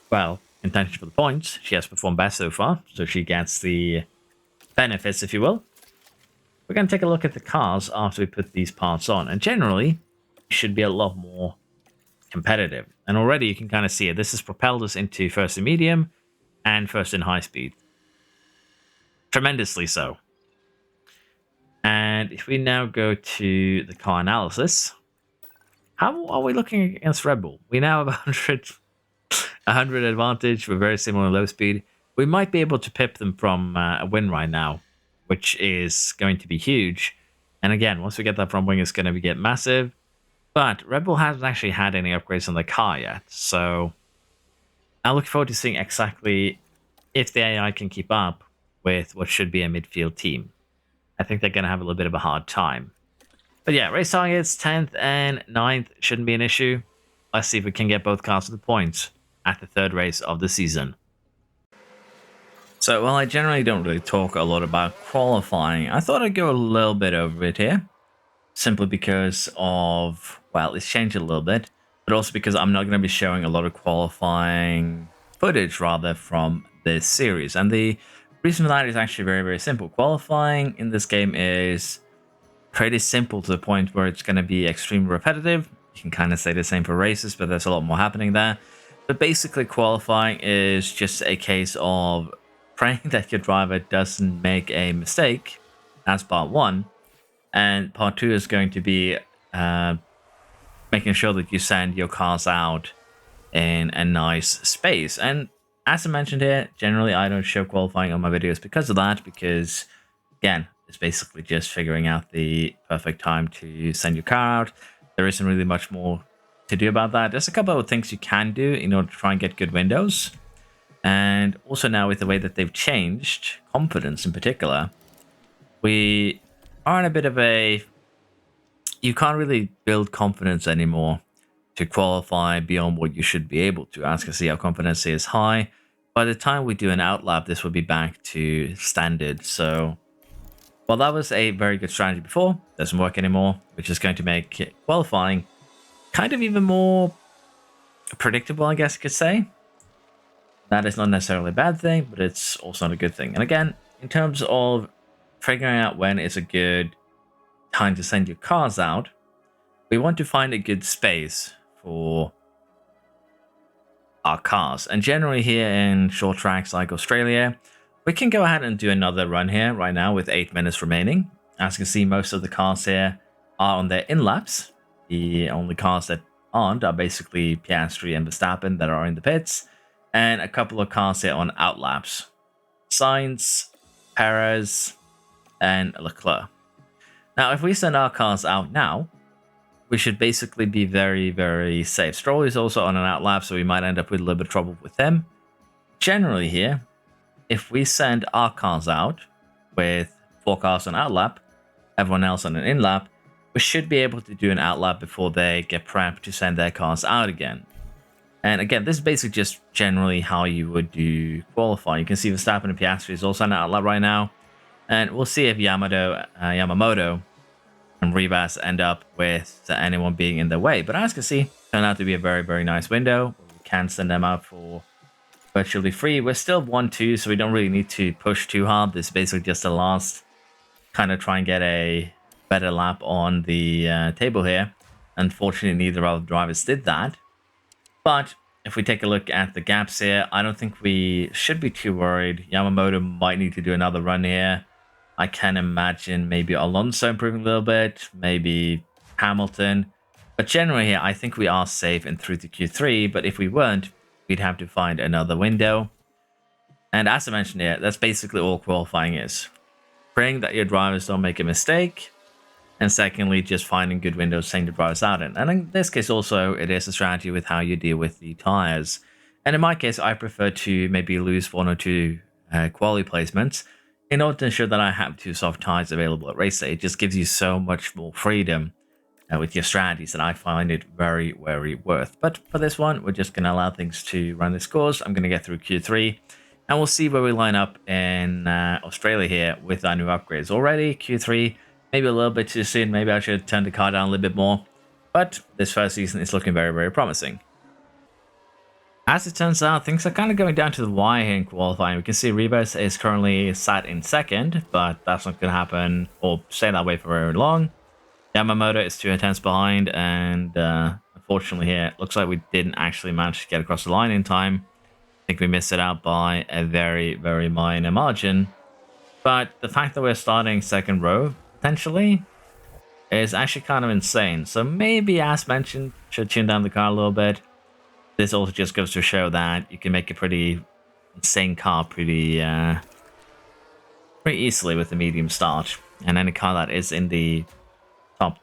well, intention for the points, she has performed best so far, so she gets the benefits, if you will. We're going to take a look at the cars after we put these parts on, and generally, it should be a lot more competitive. And already you can kind of see it. This has propelled us into first in medium and first in high speed. Tremendously so. And if we now go to the car analysis, how are we looking against Red Bull? We now have 100 advantage. We're very similar in low speed. We might be able to pip them from a win right now, which is going to be huge. And again, once we get that front wing, it's going to get massive. But Red Bull hasn't actually had any upgrades on the car yet. So I look forward to seeing exactly if the AI can keep up with what should be a midfield team. I think they're going to have a little bit of a hard time. But yeah, race targets 10th and 9th shouldn't be an issue. Let's see if we can get both cars to the points at the 3rd race of the season. So, while I generally don't really talk a lot about qualifying, I thought I'd go a little bit over it here. Simply because of, well, it's changed a little bit, but also because I'm not going to be showing a lot of qualifying footage, rather, from this series. And the reason for that is actually very, very simple. Qualifying in this game is pretty simple to the point where it's going to be extremely repetitive. You can kind of say the same for races, but there's a lot more happening there. But basically, qualifying is just a case of praying that your driver doesn't make a mistake. That's part 1. And part 2 is going to be making sure that you send your cars out in a nice space. And as I mentioned here, generally I don't show qualifying on my videos because of that, because again, it's basically just figuring out the perfect time to send your car out. There isn't really much more to do about that. There's a couple of things you can do in order to try and get good windows. And also now with the way that they've changed, confidence in particular, we are in a bit of a... You can't really build confidence anymore to qualify beyond what you should be able to. As you can see, our confidence is high. By the time we do an outlap, this will be back to standard. So, while that was a very good strategy before, doesn't work anymore, which is going to make qualifying kind of even more predictable, I guess you could say. That is not necessarily a bad thing, but it's also not a good thing. And again, in terms of figuring out when is a good time to send your cars out, we want to find a good space for our cars. And generally here in short tracks like Australia, we can go ahead and do another run here right now with 8 minutes remaining. As you can see, most of the cars here are on their in-laps. The only cars that aren't are basically Piastri and Verstappen that are in the pits, and a couple of cars here on outlaps. Sainz, Perez, and Leclerc. Now, if we send our cars out now, we should basically be very, very safe. Stroll is also on an outlap, so we might end up with a little bit of trouble with them. Generally here, if we send our cars out with 4 cars on outlap, everyone else on an in-lap, we should be able to do an outlap before they get prepped to send their cars out again. And again, this is basically just generally how you would do qualifying. You can see Verstappen and Piastri is also on an outlap right now. And we'll see if Yamamoto and Rivas end up with anyone being in their way. But as you can see, turned out to be a very, very nice window. We can send them out for virtually free. We're still 1-2, so we don't really need to push too hard. This is basically just the last kind of try and get a better lap on the table here. Unfortunately, neither of the drivers did that. But if we take a look at the gaps here, I don't think we should be too worried. Yamamoto might need to do another run here. I can imagine maybe Alonso improving a little bit, maybe Hamilton. But generally here, I think we are safe and through to Q3. But if we weren't, we'd have to find another window. And as I mentioned here, that's basically all qualifying is. Praying that your drivers don't make a mistake. And secondly, just finding good windows, sending the drivers out in. And in this case also, it is a strategy with how you deal with the tires. And in my case, I prefer to maybe lose 1 or 2 quality placements in order to ensure that I have 2 soft tires available at race day. It just gives you so much more freedom with your strategies, and I find it very, very worth. But for this one, we're just going to allow things to run this course. I'm going to get through Q3, and we'll see where we line up in Australia here with our new upgrades. Already, Q3, maybe a little bit too soon. Maybe I should turn the car down a little bit more. But this first season is looking very, very promising. As it turns out, things are kind of going down to the wire here in qualifying. We can see Ribas is currently sat in second, but that's not going to happen or stay that way for very long. Yamamoto is 2 tenths behind, and unfortunately here, it looks like we didn't actually manage to get across the line in time. I think we missed it out by a very, very minor margin. But the fact that we're starting second row, potentially, is actually kind of insane. So maybe, as mentioned, should tune down the car a little bit. This also just goes to show that you can make a pretty insane car pretty easily with a medium start. And any car that is in the top,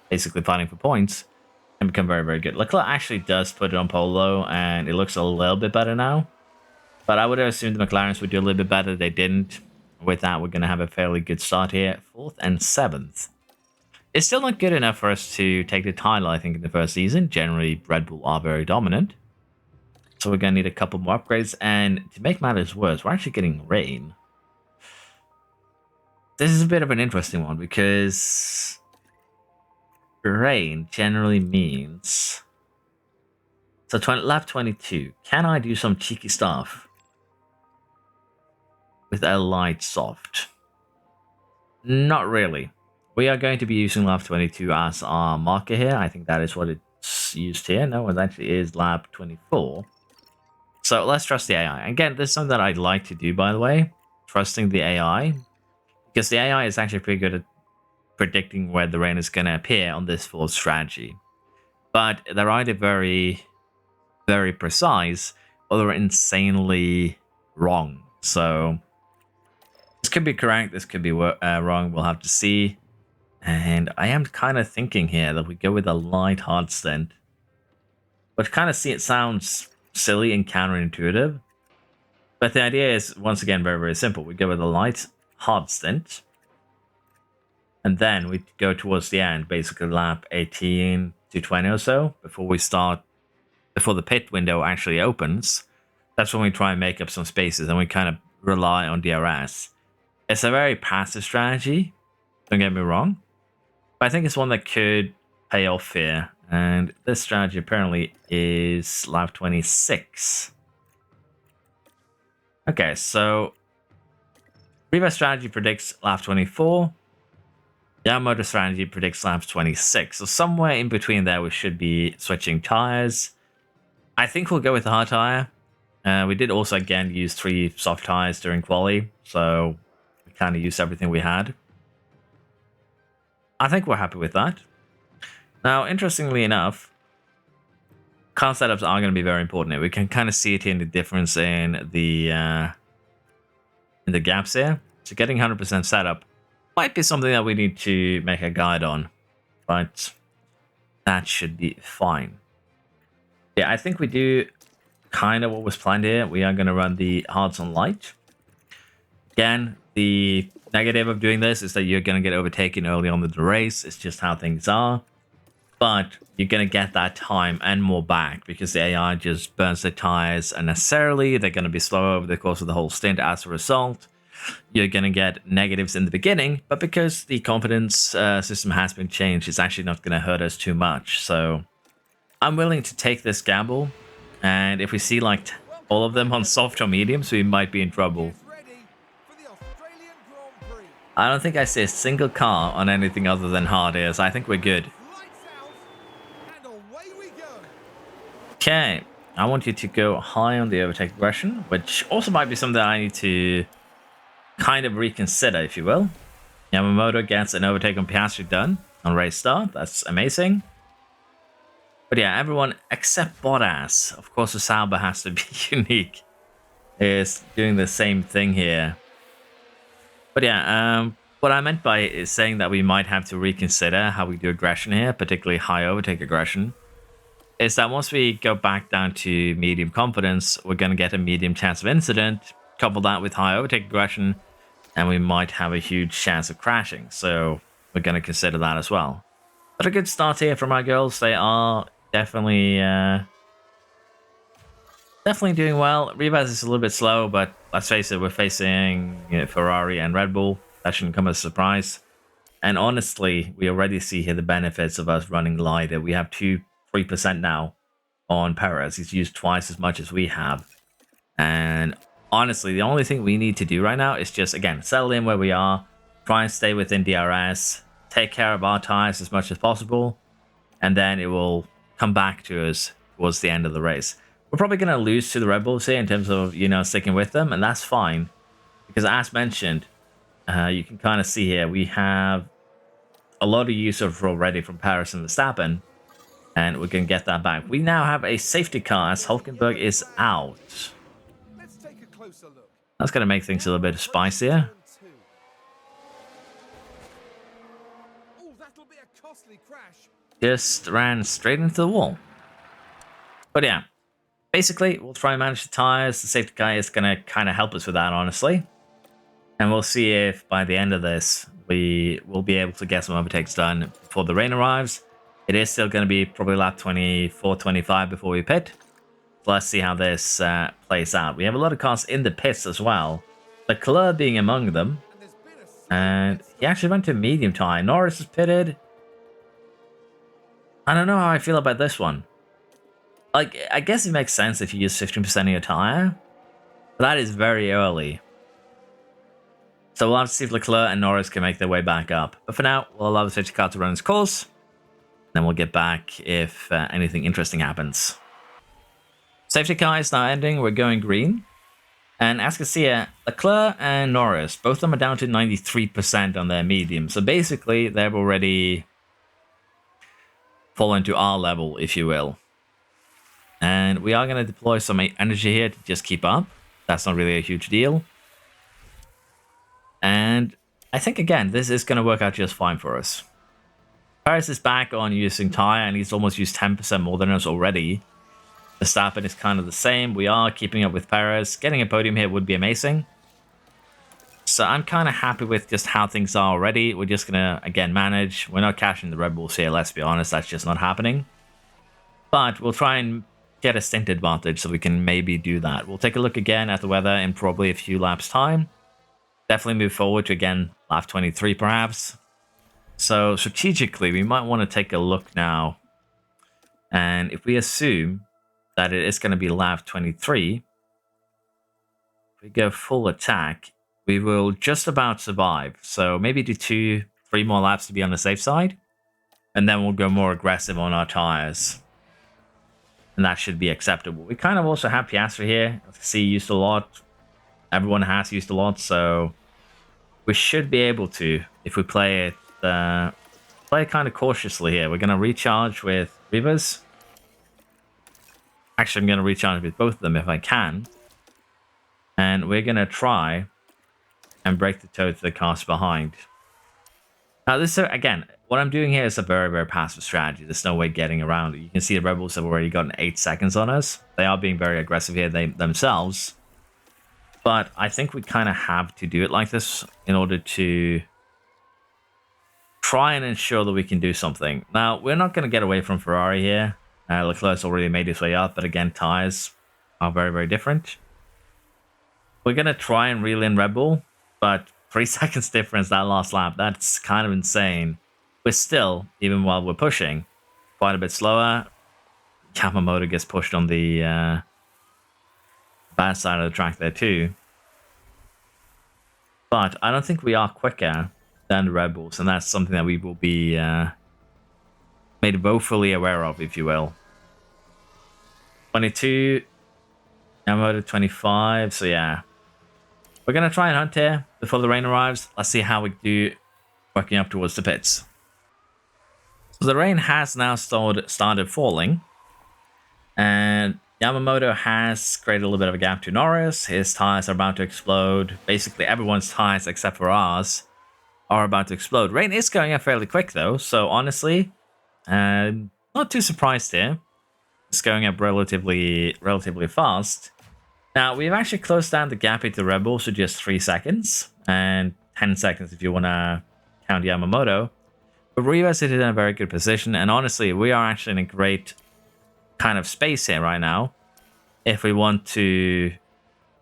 basically fighting for points, can become very, very good. Leclerc actually does put it on pole, and it looks a little bit better now. But I would have assumed the McLarens would do a little bit better. They didn't. With that, we're going to have a fairly good start here. 4th and 7th. It's still not good enough for us to take the title, I think, in the first season. Generally, Red Bull are very dominant. So we're going to need a couple more upgrades. And to make matters worse, we're actually getting rain. This is a bit of an interesting one because rain generally means... So lap 22. Can I do some cheeky stuff with a light soft? Not really. We are going to be using lap 22 as our marker here. I think that is what it's used here. No, it actually is lap 24. So let's trust the AI. Again, this is something that I'd like to do, by the way. Trusting the AI. Because the AI is actually pretty good at predicting where the rain is going to appear on this full strategy. But they're either very, very precise or they're insanely wrong. So this could be correct. This could be wrong. We'll have to see. And I am kind of thinking here that we go with a light hard stint. But kind of see it sounds silly and counterintuitive. But the idea is, once again, very, very simple. We go with a light hard stint. And then we go towards the end, basically lap 18 to 20 or so, before the pit window actually opens. That's when we try and make up some spaces and we kind of rely on DRS. It's a very passive strategy, don't get me wrong. But I think it's one that could pay off here. And this strategy apparently is lap 26. Okay, so Riva's strategy predicts lap 24. Yamamoto's strategy predicts lap 26. So somewhere in between there we should be switching tires. I think we'll go with the hard tire. We did also again use 3 soft tires during quali, so we kind of used everything we had. I think we're happy with that. Now, interestingly enough, car setups are going to be very important here. We can kind of see it in the difference in the gaps here. So getting 100% setup might be something that we need to make a guide on, but that should be fine. Yeah, I think we do kind of what was planned here. We are going to run the hards on light. Again, the negative of doing this is that you're going to get overtaken early on in the race. It's just how things are. But you're going to get that time and more back because the AI just burns their tires unnecessarily. They're going to be slower over the course of the whole stint as a result. You're going to get negatives in the beginning, but because the confidence system has been changed, it's actually not going to hurt us too much. So I'm willing to take this gamble. And if we see like all of them on soft or mediums, we might be in trouble. I don't think I see a single car on anything other than hard ears. I think we're good. Okay, I want you to go high on the overtake aggression, which also might be something that I need to kind of reconsider, if you will. Yamamoto gets an overtake on Piastri done on race start. That's amazing. But yeah, everyone except Bottas, of course, the Sauber has to be unique, is doing the same thing here. But yeah, what I meant by it is saying that we might have to reconsider how we do aggression here, particularly high overtake aggression, is that once we go back down to medium confidence, we're going to get a medium chance of incident, couple that with high overtake aggression, and we might have a huge chance of crashing. So we're going to consider that as well. But a good start here from our girls. They are definitely doing well. Rivas is a little bit slow, but let's face it, we're facing Ferrari and Red Bull. That shouldn't come as a surprise. And honestly, we already see here the benefits of us running lighter. We have 3% now on Perez. He's used twice as much as we have. And honestly, the only thing we need to do right now is just, again, settle in where we are, try and stay within DRS, take care of our tires as much as possible, and then it will come back to us towards the end of the race. We're probably going to lose to the Red Bulls here in terms of, sticking with them, and that's fine. Because as mentioned, you can kind of see here, we have a lot of use of already from Paris and Verstappen, and we're going to get that back. We now have a safety car as Hulkenberg is out. Let's take a closer look. That's going to make things a little bit spicier. Oh, that'll be a costly crash. Just ran straight into the wall. But yeah, basically, we'll try and manage the tires. The safety car is going to kind of help us with that, honestly. And we'll see if by the end of this, we will be able to get some overtakes done before the rain arrives. It is still going to be probably lap 24, 25 before we pit. So let's see how this plays out. We have a lot of cars in the pits as well. Leclerc being among them. And he actually went to medium tire. Norris is pitted. I don't know how I feel about this one. Like, I guess it makes sense if you use 15% of your tire. But that is very early. So we'll have to see if Leclerc and Norris can make their way back up. But for now, we'll allow the safety car to run its course. Then we'll get back if anything interesting happens. Safety car is now ending. We're going green. And as you can see here, Leclerc and Norris, both of them are down to 93% on their medium. So basically, they've already fallen to our level, if you will. And we are going to deploy some energy here to just keep up. That's not really a huge deal. And I think, again, this is going to work out just fine for us. Paris is back on using tire, and he's almost used 10% more than us already. Verstappen is kind of the same. We are keeping up with Perez. Getting a podium here would be amazing. So I'm kind of happy with just how things are already. We're just going to, again, manage. We're not cashing the Red Bulls here, let's be honest. That's just not happening. But we'll try and get a stint advantage so we can maybe do that. We'll take a look again at the weather in probably a few laps' time. Definitely move forward to, again, lap 23 perhaps. So strategically, we might want to take a look now. And if we assume that it is going to be lap 23, if we go full attack, we will just about survive. So maybe do 2-3 more laps to be on the safe side. And then we'll go more aggressive on our tires. and that should be acceptable. We kind of also have Piastre here. As you can see, used a lot. Everyone has used a lot, so we should be able to, if we play it kind of cautiously here. We're going to recharge with Reavers. Actually, I'm going to recharge with both of them if I can. And we're going to try and break the toe to the cast behind. Now, this again, what I'm doing here is a very, very passive strategy. There's no way getting around it. You can see the Rebels have already gotten 8 seconds on us. They are being very aggressive here themselves. But I think we kind of have to do it like this in order to try and ensure that we can do something. Now, we're not going to get away from Ferrari here. Leclerc's already made his way up, but again, tires are very, very different. We're going to try and reel in Red Bull, but 3 seconds difference that last lap, that's kind of insane. We're still, even while we're pushing, quite a bit slower. Yamamoto gets pushed on the bad side of the track there too. But I don't think we are quicker than the Red Bulls, and that's something that we will be made woefully aware of, if you will. 22, Yamamoto 25, so yeah. We're going to try and hunt here before the rain arrives. Let's see how we do working up towards the pits. So the rain has now started falling, and Yamamoto has created a little bit of a gap to Norris. His tires are about to explode. Basically, everyone's tires except for ours are about to explode. Rain is going up fairly quick, though, so honestly, not too surprised here. It's going up relatively fast. Now, we've actually closed down the gap into Red Bull to just 3 seconds, and 10 seconds if you want to count Yamamoto. But Rivas is in a very good position, and honestly, we are actually in a great kind of space here right now if we want to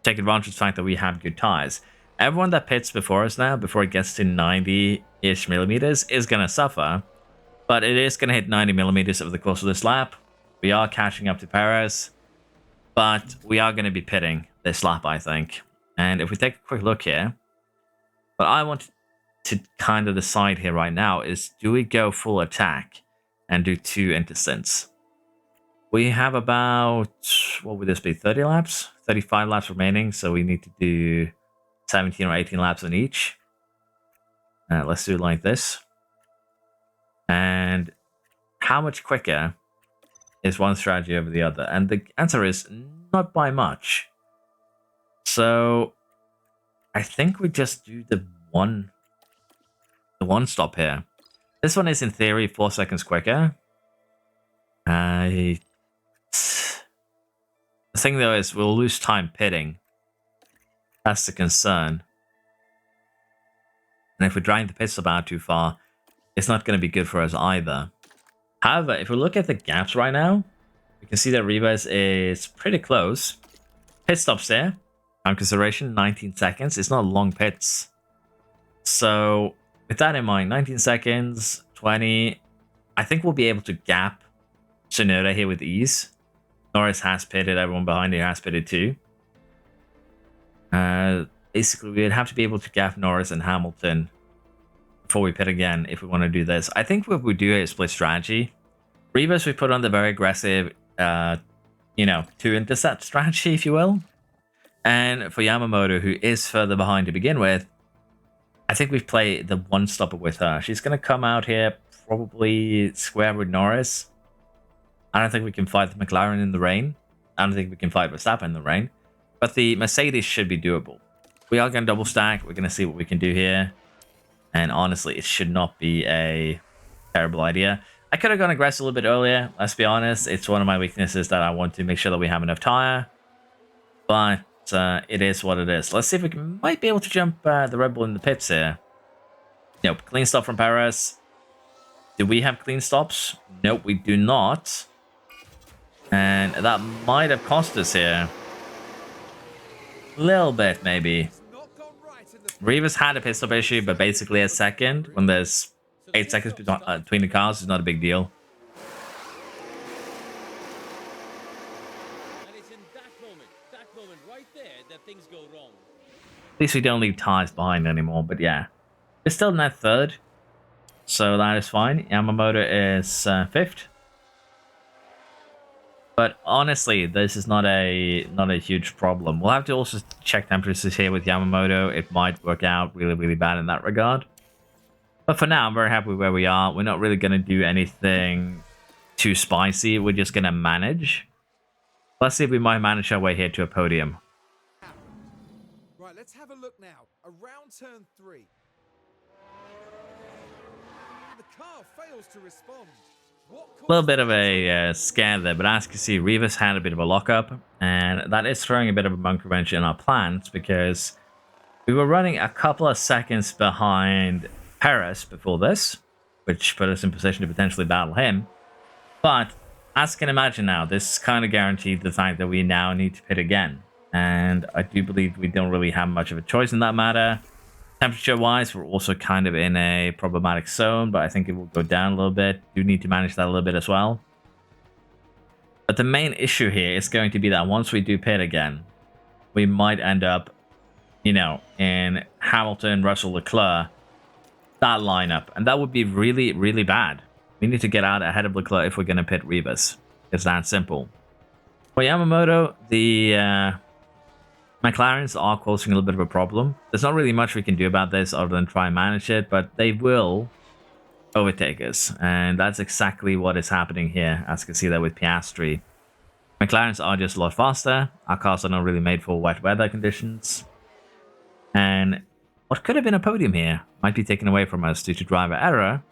take advantage of the fact that we have good tires. Everyone that pits before us now, before it gets to 90-ish millimeters, is going to suffer, but it is going to hit 90 millimeters over the course of this lap. We are catching up to Perez, but we are going to be pitting this lap, I think. And if we take a quick look here, what I want to kind of decide here right now is, do we go full attack and do 2 interstints? We have about, what would this be, 30 laps? 35 laps remaining, so we need to do 17 or 18 laps on each. Let's do it like this. And how much quicker is one strategy over the other? And the answer is not by much. So I think we just do the one stop here. This one is in theory 4 seconds quicker. The thing though is we'll lose time pitting. That's the concern. And if we drag the pit stop out too far, it's not going to be good for us either. However, if we look at the gaps right now, we can see that Rivas is pretty close. Pit stops there. Time consideration, 19 seconds. It's not long pits. So with that in mind, 19 seconds, 20. I think we'll be able to gap Tsunoda here with ease. Norris has pitted. Everyone behind here has pitted too. Basically, we would have to be able to gap Norris and Hamilton before we pit again if we want to do this. I think what we do is split strategy. Rivas, we put on the very aggressive, 2 intercept strategy, if you will. And for Yamamoto, who is further behind to begin with, I think we play the one stopper with her. She's going to come out here, probably square with Norris. I don't think we can fight the McLaren in the rain. I don't think we can fight Verstappen in the rain. But the Mercedes should be doable. We are going to double stack. We're going to see what we can do here. And honestly, it should not be a terrible idea. I could have gone aggressive a little bit earlier. Let's be honest. It's one of my weaknesses that I want to make sure that we have enough tire. But it is what it is. Let's see if we might be able to jump the Red Bull in the pits here. Nope. Clean stop from Perez. Do we have clean stops? Nope, we do not. And that might have cost us here. A little bit, maybe. Rivas had a pit stop issue, but basically a second, when there's 8 seconds between the cars, is not a big deal. And it's in that moment right there, that things go wrong. At least we don't leave tires behind anymore, but yeah. We're still in that third, so that is fine. Yamamoto is 5th. But honestly, this is not a huge problem. We'll have to also check temperatures here with Yamamoto. It might work out really, really bad in that regard. But for now, I'm very happy with where we are. We're not really going to do anything too spicy. We're just going to manage. Let's see if we might manage our way here to a podium. Right, let's have a look now. Around turn 3. The car fails to respond. A little bit of a scare there, but as you can see, Rivas had a bit of a lockup, and that is throwing a bit of a monkey wrench in our plans because we were running a couple of seconds behind Perez before this, which put us in position to potentially battle him. But as you can imagine now, this kind of guaranteed the fact that we now need to pit again. And I do believe we don't really have much of a choice in that matter. Temperature-wise, we're also kind of in a problematic zone, but I think it will go down a little bit. Do need to manage that a little bit as well. But the main issue here is going to be that once we do pit again, we might end up, you know, in Hamilton, Russell, Leclerc, that lineup. And that would be really, really bad. We need to get out ahead of Leclerc if we're going to pit Rivas. It's that simple. For Yamamoto, the McLarens are causing a little bit of a problem. There's not really much we can do about this other than try and manage it, but they will overtake us. And that's exactly what is happening here, as you can see there with Piastri. McLarens are just a lot faster. Our cars are not really made for wet weather conditions. And what could have been a podium here might be taken away from us due to driver error.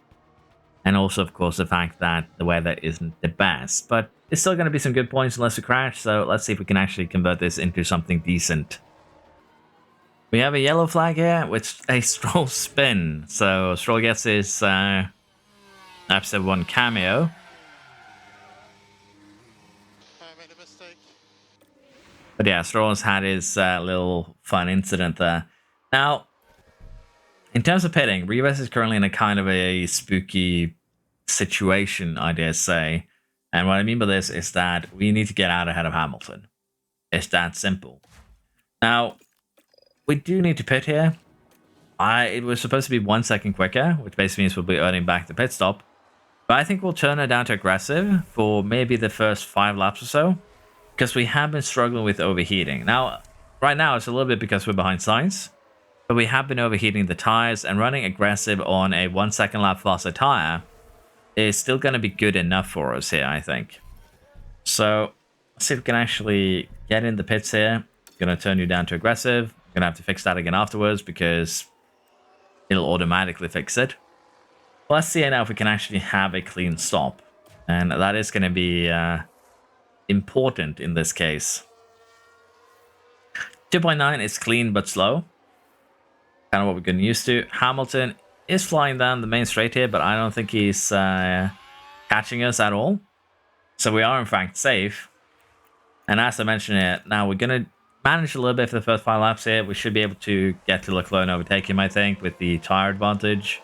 And also, of course, the fact that the weather isn't the best. But it's still going to be some good points unless we crash. So let's see if we can actually convert this into something decent. We have a yellow flag here with a Stroll spin. So Stroll gets his episode 1 cameo. I made a mistake. But yeah, Stroll's had his little fun incident there. Now, in terms of pitting, Rivas is currently in a kind of a spooky situation, I dare say. And what I mean by this is that we need to get out ahead of Hamilton. It's that simple. Now, we do need to pit here. It was supposed to be 1 second quicker, which basically means we'll be earning back the pit stop. But I think we'll turn it down to aggressive for maybe the first 5 laps or so, because we have been struggling with overheating. Now, right now, it's a little bit because we're behind Sainz. But we have been overheating the tires, and running aggressive on a 1 second lap faster tire is still going to be good enough for us here, I think. So let's see if we can actually get in the pits here. I'm going to turn you down to aggressive. I'm going to have to fix that again afterwards because it'll automatically fix it. Well, let's see now if we can actually have a clean stop. And that is going to be important in this case. 2.9 is clean but slow. Kind of what we're getting used to. Hamilton is flying down the main straight here, but I don't think he's catching us at all. So we are in fact safe. And as I mentioned here, now we're going to manage a little bit for the first 5 laps here. We should be able to get to Leclerc and overtake him, I think, with the tire advantage.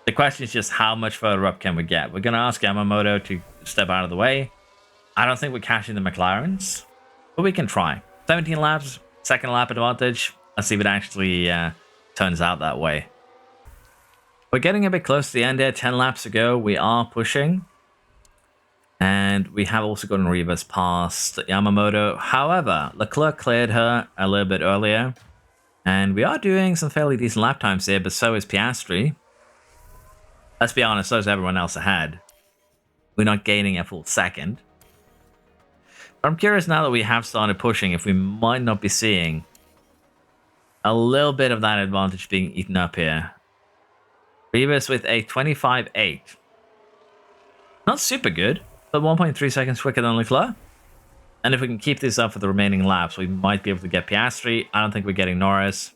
The question is just how much further up can we get? We're going to ask Yamamoto to step out of the way. I don't think we're catching the McLarens, but we can try. 17 laps, second lap advantage. Let's see if it actually turns out that way. We're getting a bit close to the end here. 10 laps to go. We are pushing. And we have also gotten Rivas past Yamamoto. However, Leclerc cleared her a little bit earlier. And we are doing some fairly decent lap times here, but so is Piastri. Let's be honest, so is everyone else ahead. We're not gaining a full second. But I'm curious now that we have started pushing if we might not be seeing a little bit of that advantage being eaten up here. Rivas with a 25.8. Not super good, but 1.3 seconds quicker than Leclerc. And if we can keep this up for the remaining laps, we might be able to get Piastri. I don't think we're getting Norris,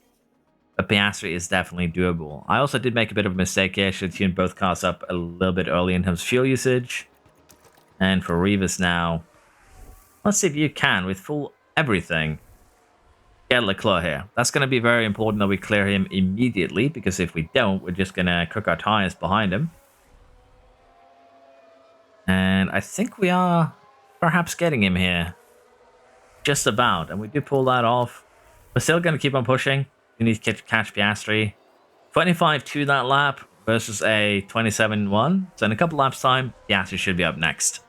but Piastri is definitely doable. I also did make a bit of a mistake here. I should tune both cars up a little bit early in terms of fuel usage. And for Rivas now, let's see if you can, with full everything, get Leclerc here. That's going to be very important that we clear him immediately, because if we don't, we're just going to cook our tires behind him. And I think we are perhaps getting him here. Just about. And we do pull that off. We're still going to keep on pushing. We need to catch Piastri. 25-2 that lap versus a 27-1. So in a couple laps time, Piastri should be up next.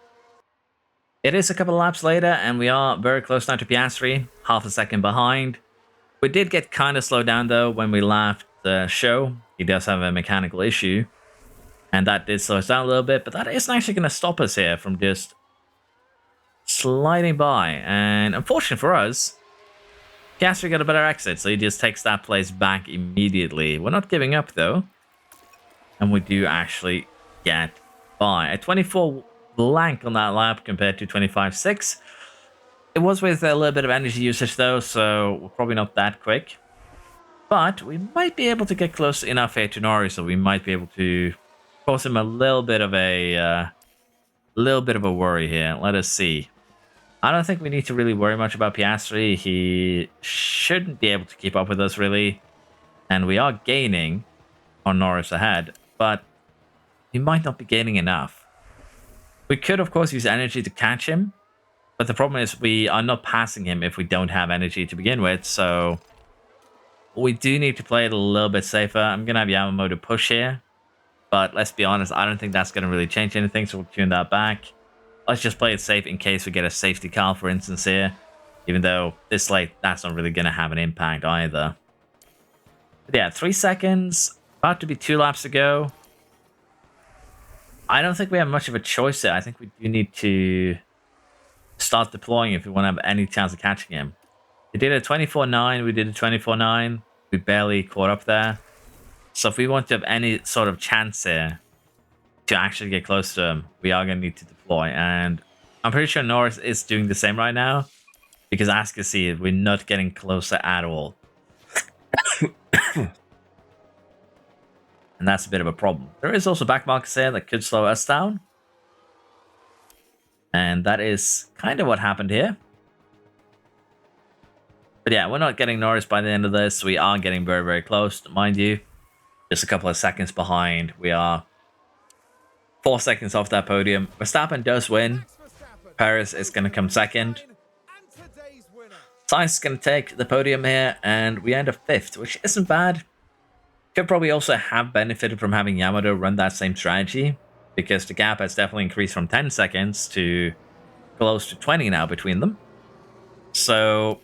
It is a couple of laps later, and we are very close now to Piastri, half a second behind. We did get kind of slowed down, though, when we left the show. He does have a mechanical issue, and that did slow us down a little bit, but that isn't actually going to stop us here from just sliding by. And unfortunately for us, Piastri got a better exit, so he just takes that place back immediately. We're not giving up, though, and we do actually get by. A 24 blank on that lap compared to 25.6. It was with a little bit of energy usage, though, so we're probably not that quick. But we might be able to get close enough here to Norris, so we might be able to cause him a little bit of a worry here. Let us see. I don't think we need to really worry much about Piastri. He shouldn't be able to keep up with us, really. And we are gaining on Norris ahead, but we might not be gaining enough. We could, of course, use energy to catch him, but the problem is we are not passing him if we don't have energy to begin with, so we do need to play it a little bit safer. I'm going to have Yamamoto to push here, but let's be honest, I don't think that's going to really change anything, so we'll tune that back. Let's just play it safe in case we get a safety car, for instance, here. Even though this late, that's not really going to have an impact either. But yeah, 3 seconds. About to be 2 laps to go. I don't think we have much of a choice there. I think we do need to start deploying if we want to have any chance of catching him. We did a 24.9. We did a 24.9. We barely caught up there. So if we want to have any sort of chance here to actually get close to him, we are going to need to deploy. And I'm pretty sure Norris is doing the same right now. Because as you can see, we're not getting closer at all. And that's a bit of a problem. There is also back markers here that could slow us down. And that is kind of what happened here. But yeah, we're not getting Norris by the end of this. We are getting very, very close, mind you. Just a couple of seconds behind. We are 4 seconds off that podium. Verstappen does win. Perez is going to come second. Sainz is going to take the podium here, and we end up 5th, which isn't bad. Could probably also have benefited from having Yamamoto run that same strategy, because the gap has definitely increased from 10 seconds to close to 20 now between them. So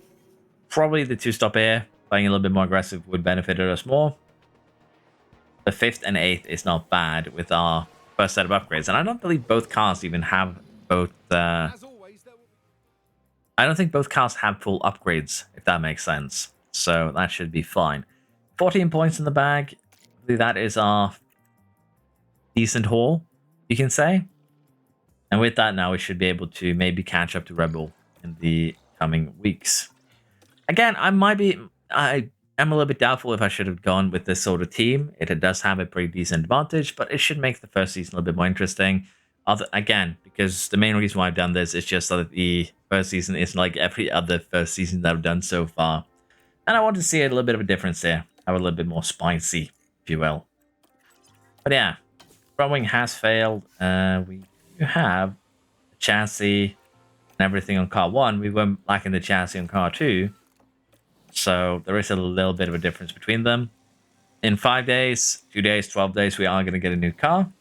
probably the 2-stop here, playing a little bit more aggressive, would benefit us more. The 5th and 8th is not bad with our first set of upgrades, and I don't believe both cars even have both. I don't think both cars have full upgrades, if that makes sense. So that should be fine. 14 points in the bag. That is our decent haul, you can say. And with that now, we should be able to maybe catch up to Red Bull in the coming weeks. Again, I am a little bit doubtful if I should have gone with this sort of team. It does have a pretty decent advantage, but it should make the first season a little bit more interesting. Again, because the main reason why I've done this is just so that the first season is like every other first season that I've done so far. And I want to see a little bit of a difference there. Have a little bit more spicy, if you will. But yeah, front wing has failed. We do have the chassis and everything on car 1. We were lacking the chassis on car 2. So there is a little bit of a difference between them. In 5 days, 2 days, 12 days, we are going to get a new car.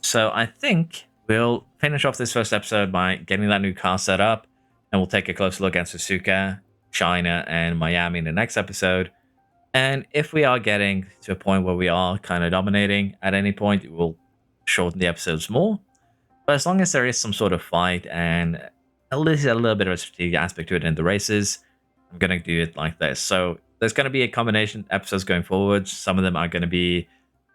So I think we'll finish off this first episode by getting that new car set up. And we'll take a closer look at Suzuka, China, and Miami in the next episode. And if we are getting to a point where we are kind of dominating at any point, we'll shorten the episodes more. But as long as there is some sort of fight and at least a little bit of a strategic aspect to it in the races, I'm going to do it like this. So there's going to be a combination of episodes going forward. Some of them are going to be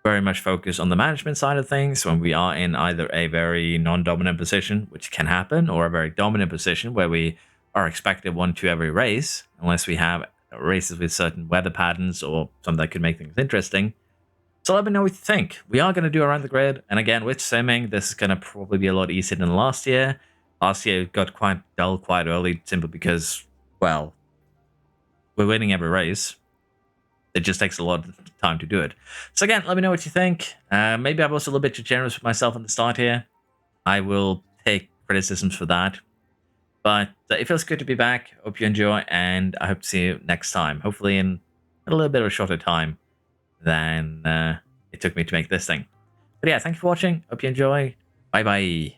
very much focused on the management side of things when we are in either a very non-dominant position, which can happen, or a very dominant position where we are expected 1-2 every race, unless we have races with certain weather patterns or something that could make things interesting. So let me know what you think. We are going to do around the grid, and again, with simming, this is going to probably be a lot easier than last year. Last year it got quite dull quite early, simply because, well, we're winning every race. It just takes a lot of time to do it. So again, let me know what you think. Maybe I was a little bit too generous with myself at the start here. I will take criticisms for that. But it feels good to be back. Hope you enjoy, and I hope to see you next time. Hopefully in a little bit of a shorter time than it took me to make this thing. But yeah, thank you for watching. Hope you enjoy. Bye-bye.